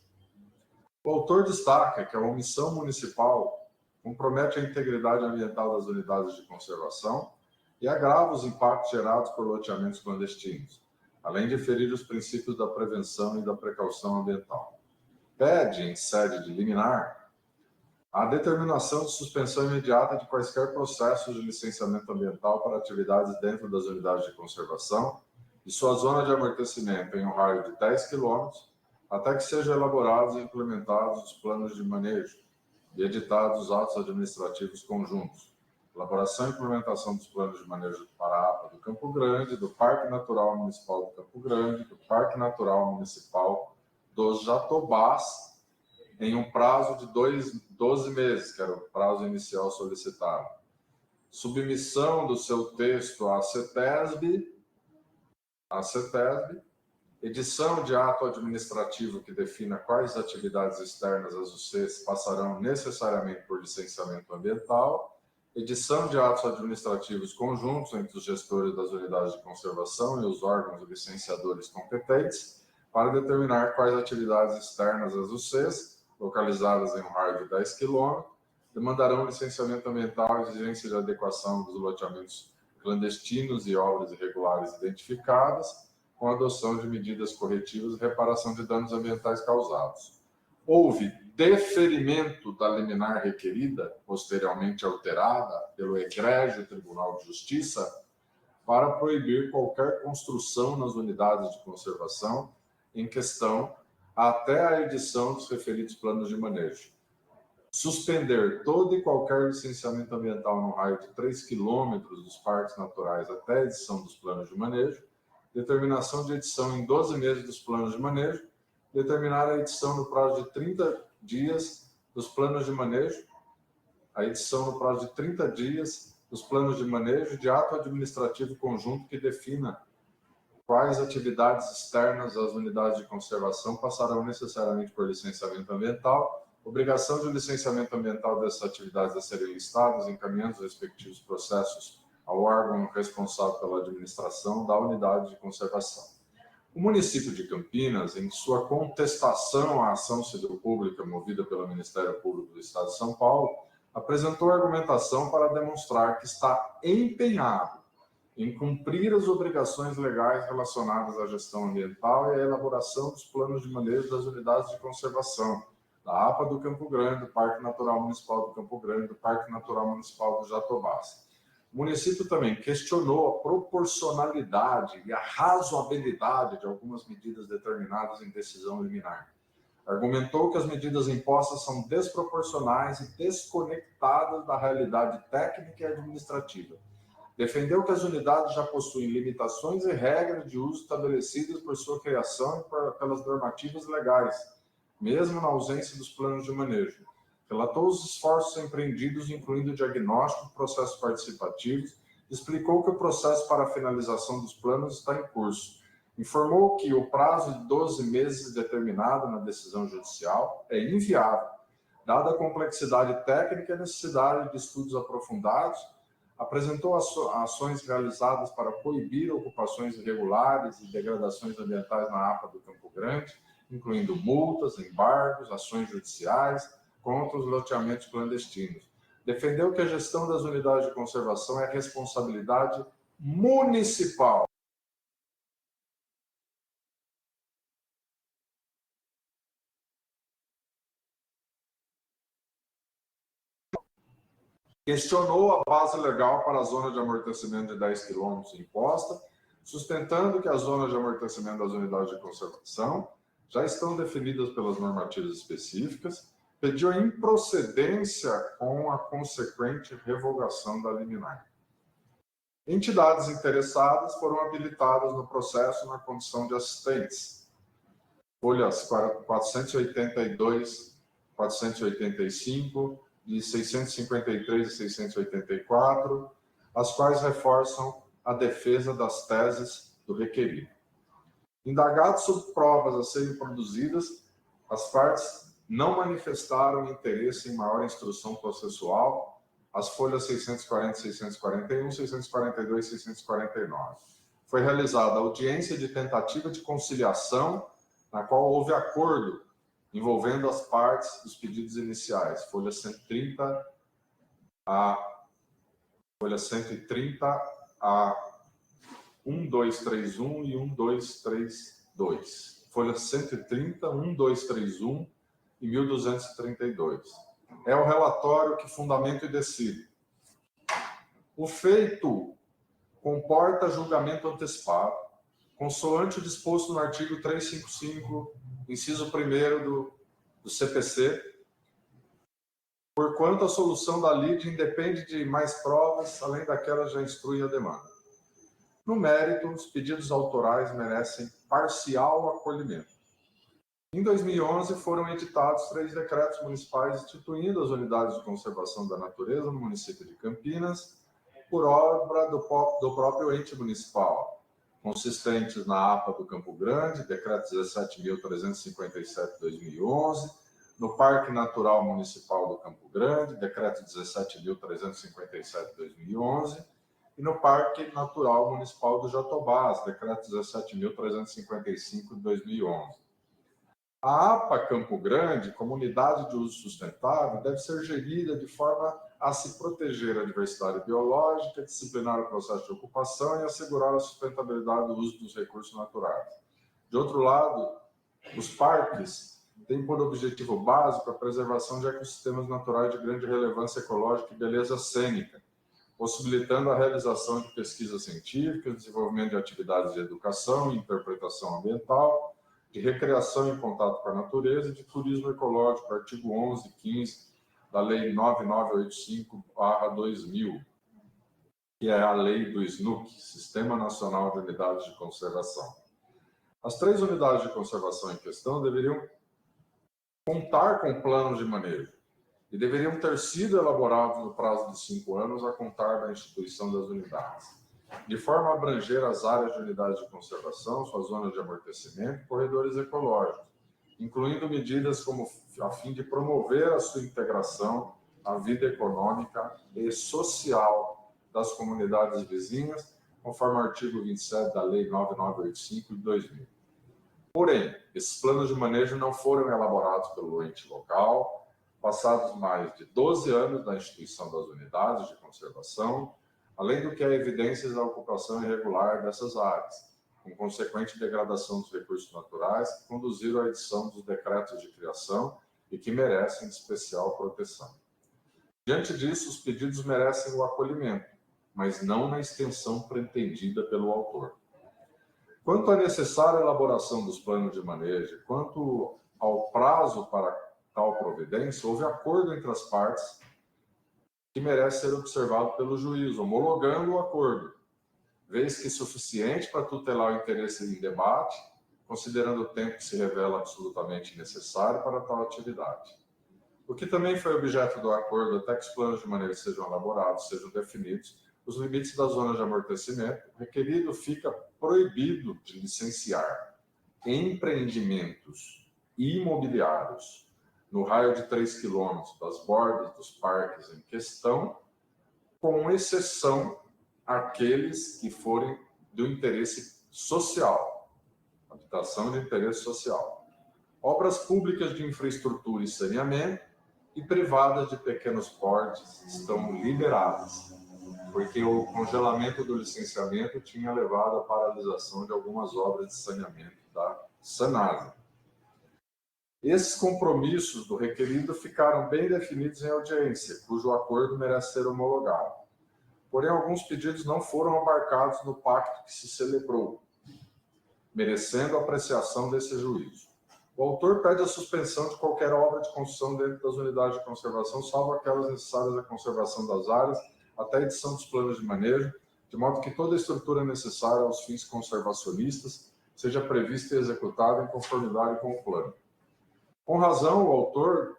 O autor destaca que a omissão municipal compromete a integridade ambiental das unidades de conservação e agrava os impactos gerados por loteamentos clandestinos, além de ferir os princípios da prevenção e da precaução ambiental. Pede, em sede de liminar, a determinação de suspensão imediata de quaisquer processos de licenciamento ambiental para atividades dentro das unidades de conservação e sua zona de amortecimento em um raio de 10 km, até que sejam elaborados e implementados os planos de manejo e editados os atos administrativos conjuntos. Elaboração e implementação dos planos de manejo para a APA do Campo Grande, do Parque Natural Municipal do Campo Grande, do Parque Natural Municipal dos Jatobás, em um prazo de 12 meses, que era o prazo inicial solicitado. Submissão do seu texto à CETESB, edição de ato administrativo que defina quais atividades externas às UCs passarão necessariamente por licenciamento ambiental, edição de atos administrativos conjuntos entre os gestores das unidades de conservação e os órgãos licenciadores competentes para determinar quais atividades externas às UCs, localizadas em um raio de 10 km, demandarão licenciamento ambiental e exigência de adequação dos loteamentos clandestinos e obras irregulares identificadas, com a adoção de medidas corretivas e reparação de danos ambientais causados. Houve deferimento da liminar requerida, posteriormente alterada pelo egrégio Tribunal de Justiça, para proibir qualquer construção nas unidades de conservação em questão até a edição dos referidos planos de manejo. Suspender todo e qualquer licenciamento ambiental no raio de 3 km dos parques naturais até a edição dos planos de manejo, determinação de edição em 12 meses dos planos de manejo, determinar a edição no prazo de 30 dias dos planos de manejo, a edição no prazo de 30 dias dos planos de manejo de ato administrativo conjunto que defina quais atividades externas às unidades de conservação passarão necessariamente por licenciamento ambiental, obrigação de licenciamento ambiental dessas atividades a serem listadas, encaminhando os respectivos processos ao órgão responsável pela administração da unidade de conservação. O município de Campinas, em sua contestação à ação civil pública movida pelo Ministério Público do Estado de São Paulo, apresentou argumentação para demonstrar que está empenhado em cumprir as obrigações legais relacionadas à gestão ambiental e à elaboração dos planos de manejo das unidades de conservação, da APA do Campo Grande, do Parque Natural Municipal do Campo Grande, do Parque Natural Municipal do Jatobás. O município também questionou a proporcionalidade e a razoabilidade de algumas medidas determinadas em decisão liminar. Argumentou que as medidas impostas são desproporcionais e desconectadas da realidade técnica e administrativa. Defendeu que as unidades já possuem limitações e regras de uso estabelecidas por sua criação e pelas normativas legais, mesmo na ausência dos planos de manejo. Relatou os esforços empreendidos, incluindo diagnóstico, processos participativos, explicou que o processo para a finalização dos planos está em curso. Informou que o prazo de 12 meses determinado na decisão judicial é inviável, dada a complexidade técnica e a necessidade de estudos aprofundados. Apresentou ações realizadas para coibir ocupações irregulares e degradações ambientais na APA do Campo Grande, incluindo multas, embargos, ações judiciais contra os loteamentos clandestinos. Defendeu que a gestão das unidades de conservação é responsabilidade municipal. Questionou a base legal para a zona de amortecimento de 10 km imposta, sustentando que as zonas de amortecimento das unidades de conservação já estão definidas pelas normativas específicas, pediu a improcedência com a consequente revogação da liminar. Entidades interessadas foram habilitadas no processo na condição de assistentes. Folhas 482, 485, de 653 e 684, as quais reforçam a defesa das teses do requerido. Indagados sobre provas a serem produzidas, as partes não manifestaram interesse em maior instrução processual, as folhas 640, 641, 642 e 649. Foi realizada audiência de tentativa de conciliação, na qual houve acordo envolvendo as partes dos pedidos iniciais, folha 130 a 1231 e 1232. Folha 130, 1231 e 1232. É o relatório que fundamenta e decide. O feito comporta julgamento antecipado, consoante o disposto no artigo 355, inciso 1º do CPC, porquanto a solução da lide independe de mais provas, além daquelas já instrui a demanda. No mérito, os pedidos autorais merecem parcial acolhimento. Em 2011, foram editados 3 decretos municipais instituindo as unidades de conservação da natureza no município de Campinas, por obra do próprio ente municipal, consistentes na APA do Campo Grande, decreto 17.357 de 2011, no Parque Natural Municipal do Campo Grande, decreto 17.357 de 2011, e no Parque Natural Municipal do Jatobás, decreto 17.355 de 2011. A APA Campo Grande, como unidade de uso sustentável, deve ser gerida de forma a se proteger a diversidade biológica, disciplinar o processo de ocupação e assegurar a sustentabilidade do uso dos recursos naturais. De outro lado, os parques têm por objetivo básico a preservação de ecossistemas naturais de grande relevância ecológica e beleza cênica, possibilitando a realização de pesquisas científicas, desenvolvimento de atividades de educação e interpretação ambiental, de recreação em contato com a natureza e de turismo ecológico, artigo 11 e 15 da Lei 9985/2000, que é a lei do SNUC, Sistema Nacional de Unidades de Conservação. As 3 unidades de conservação em questão deveriam contar com planos de manejo e deveriam ter sido elaborados no prazo de 5 anos a contar da instituição das unidades, de forma a abranger as áreas de unidades de conservação, suas zonas de amortecimento e corredores ecológicos, incluindo medidas como a fim de promover a sua integração à vida econômica e social das comunidades vizinhas, conforme o artigo 27 da Lei 9985 de 2000. Porém, esses planos de manejo não foram elaborados pelo ente local, passados mais de 12 anos da instituição das unidades de conservação, além do que há evidências da ocupação irregular dessas áreas, com consequente degradação dos recursos naturais que conduziram à edição dos decretos de criação e que merecem especial proteção. Diante disso, os pedidos merecem o acolhimento, mas não na extensão pretendida pelo autor. Quanto à necessária elaboração dos planos de manejo, quanto ao prazo para tal providência, houve acordo entre as partes que merece ser observado pelo juiz, homologando o acordo, vez que suficiente para tutelar o interesse em debate, considerando o tempo que se revela absolutamente necessário para tal atividade. O que também foi objeto do acordo, até que os planos de manejo sejam elaborados, sejam definidos os limites das zonas de amortecimento, o requerido fica proibido de licenciar empreendimentos imobiliários no raio de 3 km das bordas dos parques em questão, com exceção àqueles que forem do interesse social, habitação de interesse social, obras públicas de infraestrutura e saneamento e privadas de pequenos portes estão liberadas, porque o congelamento do licenciamento tinha levado à paralisação de algumas obras de saneamento da Sanasa. Esses compromissos do requerido ficaram bem definidos em audiência, cujo acordo merece ser homologado. Porém, alguns pedidos não foram abarcados no pacto que se celebrou, merecendo a apreciação desse juízo. O autor pede a suspensão de qualquer obra de construção dentro das unidades de conservação, salvo aquelas necessárias à conservação das áreas, até a edição dos planos de manejo, de modo que toda a estrutura necessária aos fins conservacionistas seja prevista e executada em conformidade com o plano. Com razão, o autor,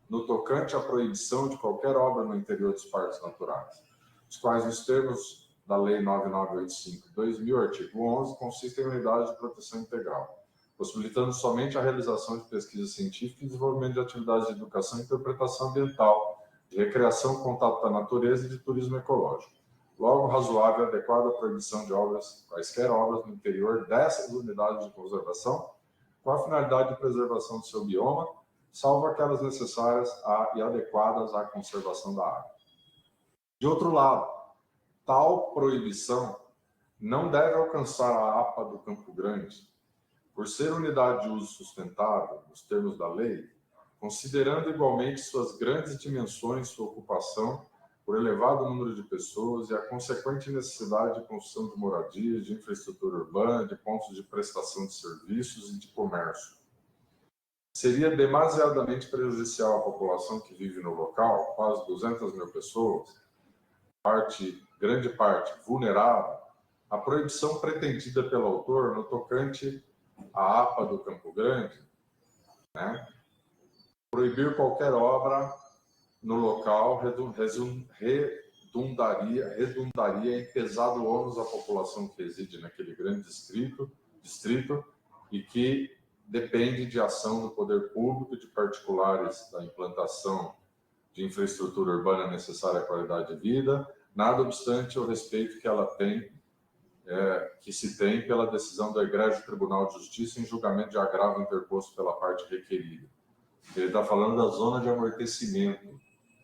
no tocante à proibição de qualquer obra no interior dos parques naturais, os quais, nos termos da Lei 9985/2000, artigo 11, consistem em unidades de proteção integral, possibilitando somente a realização de pesquisa científica e desenvolvimento de atividades de educação e interpretação ambiental, de recreação, contato com a natureza e de turismo ecológico. Logo, razoável e adequada a proibição de obras, quaisquer obras no interior dessas unidades de conservação, com a finalidade de preservação do seu bioma, salvo aquelas necessárias e adequadas à conservação da área. De outro lado, tal proibição não deve alcançar a APA do Campo Grande, por ser unidade de uso sustentável, nos termos da lei, considerando igualmente suas grandes dimensões, sua ocupação por elevado número de pessoas e a consequente necessidade de construção de moradias, de infraestrutura urbana, de pontos de prestação de serviços e de comércio. Seria demasiadamente prejudicial à população que vive no local, quase 200 mil pessoas, grande parte vulnerável, a proibição pretendida pelo autor no tocante à APA do Campo Grande, né? Proibir qualquer obra no local redundaria em pesado ônus à população que reside naquele grande distrito e que depende de ação do poder público, de particulares, da implantação de infraestrutura urbana necessária à qualidade de vida, nada obstante o respeito que ela tem, que se tem pela decisão do Egrégio Tribunal de Justiça em julgamento de agravo interposto pela parte requerida. Ele está falando da zona de amortecimento,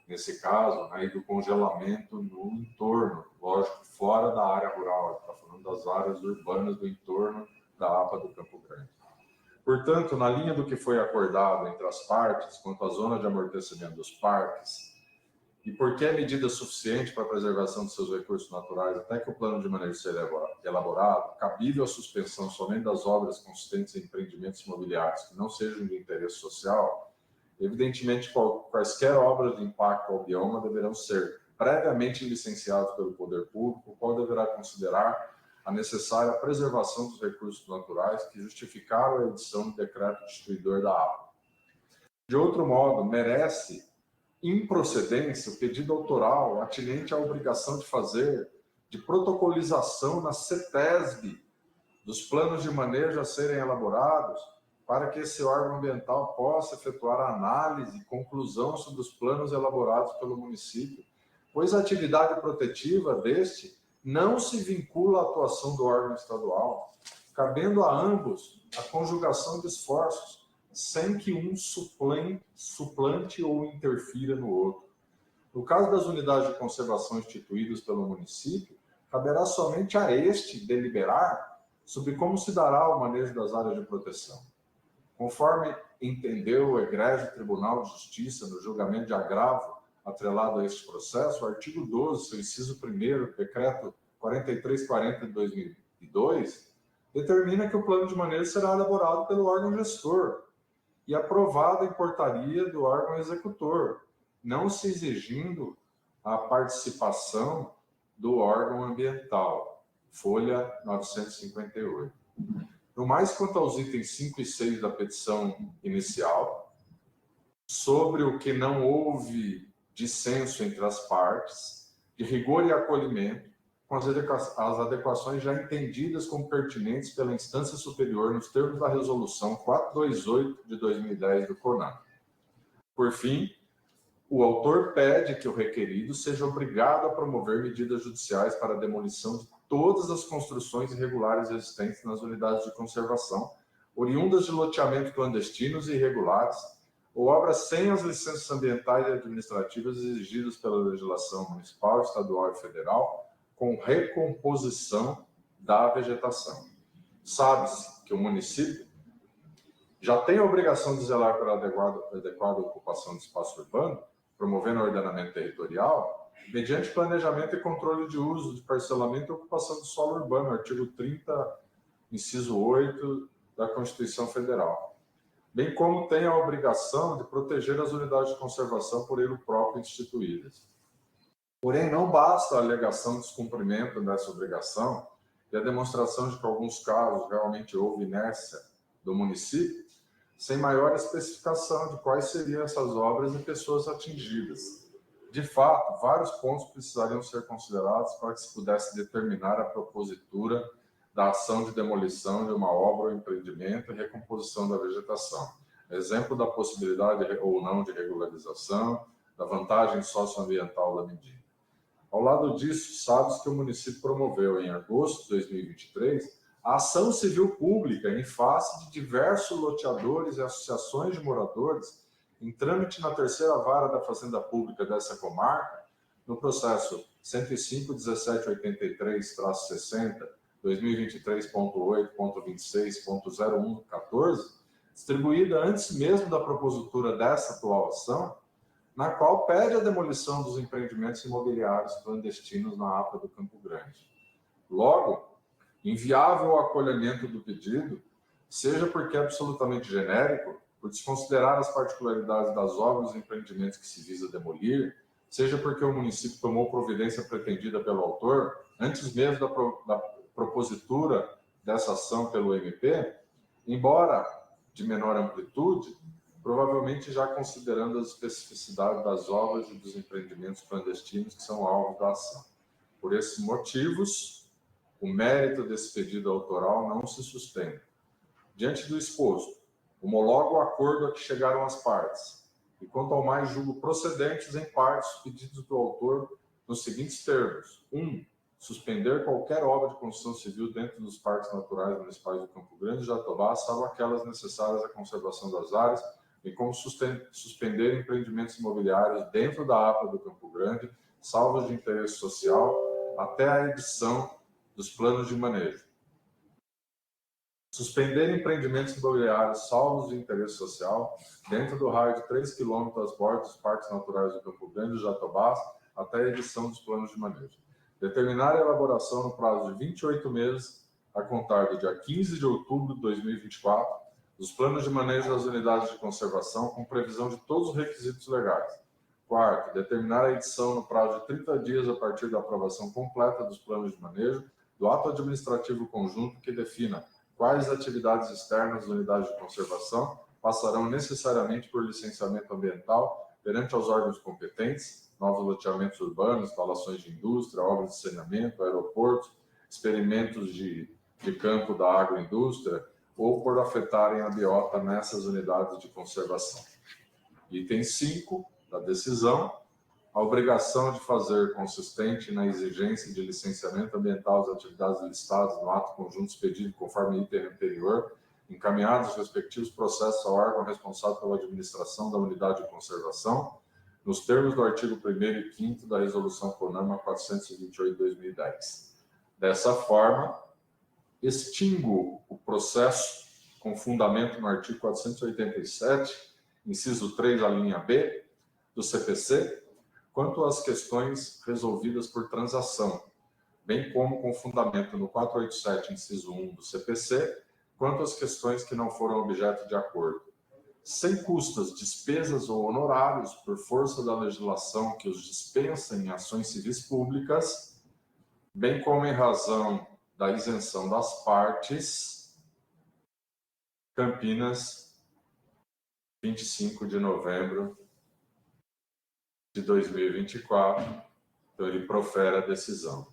nesse caso, né, e do congelamento no entorno, lógico, fora da área rural. Ele está falando das áreas urbanas do entorno da APA do Campo Grande. Portanto, na linha do que foi acordado entre as partes quanto à zona de amortecimento dos parques, e porque é medida suficiente para a preservação de seus recursos naturais até que o plano de manejo seja elaborado, cabível a suspensão somente das obras consistentes em empreendimentos imobiliários que não sejam de interesse social, evidentemente quaisquer obras de impacto ao bioma deverão ser previamente licenciadas pelo poder público, o qual deverá considerar a necessária preservação dos recursos naturais que justificaram a edição do decreto destruidor da APA. De outro modo, merece improcedência o pedido autoral atinente à obrigação de protocolização na CETESB dos planos de manejo a serem elaborados para que esse órgão ambiental possa efetuar a análise e conclusão sobre os planos elaborados pelo município, pois a atividade protetiva deste não se vincula à atuação do órgão estadual, cabendo a ambos a conjugação de esforços, sem que um suplante ou interfira no outro. No caso das unidades de conservação instituídas pelo município, caberá somente a este deliberar sobre como se dará o manejo das áreas de proteção. Conforme entendeu o Egrégio Tribunal de Justiça no julgamento de agravo atrelado a este processo, o artigo 12, seu inciso 1º, decreto 4340 de 2002, determina que o plano de manejo será elaborado pelo órgão gestor e aprovado em portaria do órgão executor, não se exigindo a participação do órgão ambiental. Folha 958. No mais, quanto aos itens 5 e 6 da petição inicial, sobre o que não houve dissenso entre as partes, de rigor e acolhimento, com as adequações já entendidas como pertinentes pela instância superior nos termos da Resolução 428 de 2010 do CONAMA. Por fim, o autor pede que o requerido seja obrigado a promover medidas judiciais para a demolição de todas as construções irregulares existentes nas unidades de conservação, oriundas de loteamento clandestinos e irregulares, ou obras sem as licenças ambientais e administrativas exigidas pela legislação municipal, estadual e federal, com recomposição da vegetação. Sabe-se que o município já tem a obrigação de zelar pela adequada ocupação do espaço urbano, promovendo o ordenamento territorial, mediante planejamento e controle de uso, de parcelamento e ocupação do solo urbano, artigo 30, inciso 8 da Constituição Federal. Bem como tem a obrigação de proteger as unidades de conservação por ele próprio instituídas. Porém, não basta a alegação de descumprimento dessa obrigação e a demonstração de que, em alguns casos, realmente houve inércia do município, sem maior especificação de quais seriam essas obras e pessoas atingidas. De fato, vários pontos precisariam ser considerados para que se pudesse determinar a propositura da ação de demolição de uma obra ou empreendimento e recomposição da vegetação. Exemplo da possibilidade ou não de regularização, da vantagem socioambiental da medida. Ao lado disso, sabe-se que o município promoveu, em agosto de 2023, a ação civil pública em face de diversos loteadores e associações de moradores em trâmite na terceira vara da Fazenda Pública dessa comarca, no processo 105.1783-60, 2023.8.26.0114, distribuída antes mesmo da propositura dessa atual ação, na qual pede a demolição dos empreendimentos imobiliários clandestinos na APA do Campo Grande. Logo, inviável o acolhimento do pedido, seja porque é absolutamente genérico, por desconsiderar as particularidades das obras e empreendimentos que se visa demolir, seja porque o município tomou providência pretendida pelo autor, antes mesmo da propositura dessa ação pelo MP, embora de menor amplitude, provavelmente já considerando as especificidades das obras e dos empreendimentos clandestinos que são alvo da ação. Por esses motivos, o mérito desse pedido autoral não se sustenta. Diante do exposto, homologo o acordo a que chegaram as partes, e quanto ao mais julgo procedentes em parte os pedidos do autor nos seguintes termos. 1. Suspender qualquer obra de construção civil dentro dos parques naturais municipais do Campo Grande e Jatobá, salvo aquelas necessárias à conservação das áreas, e como suspender empreendimentos imobiliários dentro da APA do Campo Grande, salvos de interesse social, até a edição dos planos de manejo. Suspender empreendimentos imobiliários salvos de interesse social dentro do raio de 3 km das bordas dos parques naturais do Campo Grande e Jatobá, até a edição dos planos de manejo. Determinar a elaboração no prazo de 28 meses, a contar do dia 15 de outubro de 2024, dos planos de manejo das unidades de conservação, com previsão de todos os requisitos legais. Quarto, determinar a edição no prazo de 30 dias a partir da aprovação completa dos planos de manejo, do ato administrativo conjunto que defina quais atividades externas das unidades de conservação passarão necessariamente por licenciamento ambiental perante aos órgãos competentes, novos loteamentos urbanos, instalações de indústria, obras de saneamento, aeroportos, experimentos de campo da agroindústria, ou por afetarem a biota nessas unidades de conservação. Item 5 da decisão, a obrigação de fazer consistente na exigência de licenciamento ambiental das atividades listadas no ato conjunto expedido conforme item anterior, encaminhados os respectivos processos ao órgão responsável pela administração da unidade de conservação, nos termos do artigo 1º e 5º da Resolução CONAMA 428/2010. Dessa forma, extingo o processo com fundamento no artigo 487, inciso 3, a linha B, do CPC, quanto às questões resolvidas por transação, bem como com fundamento no 487, inciso 1 do CPC, quanto às questões que não foram objeto de acordo, sem custas, despesas ou honorários por força da legislação que os dispensa em ações civis públicas, bem como em razão da isenção das partes. Campinas, 25 de novembro de 2024. Então, ele profere a decisão.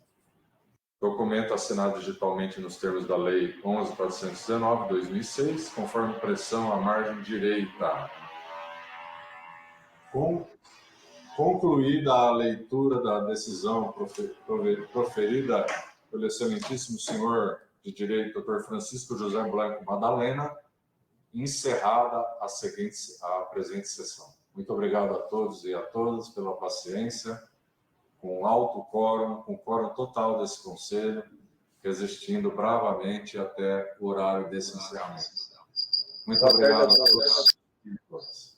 Documento assinado digitalmente nos termos da Lei 11.419, 2006, conforme pressão à margem direita. Concluída a leitura da decisão proferida pelo excelentíssimo senhor de direito, Dr. Francisco José Blanco Madalena, encerrada a presente sessão. Muito obrigado a todos e a todas pela paciência, com alto quórum, com quórum total desse conselho, resistindo bravamente até o horário desse encerramento. Muito obrigado a todos e a todas.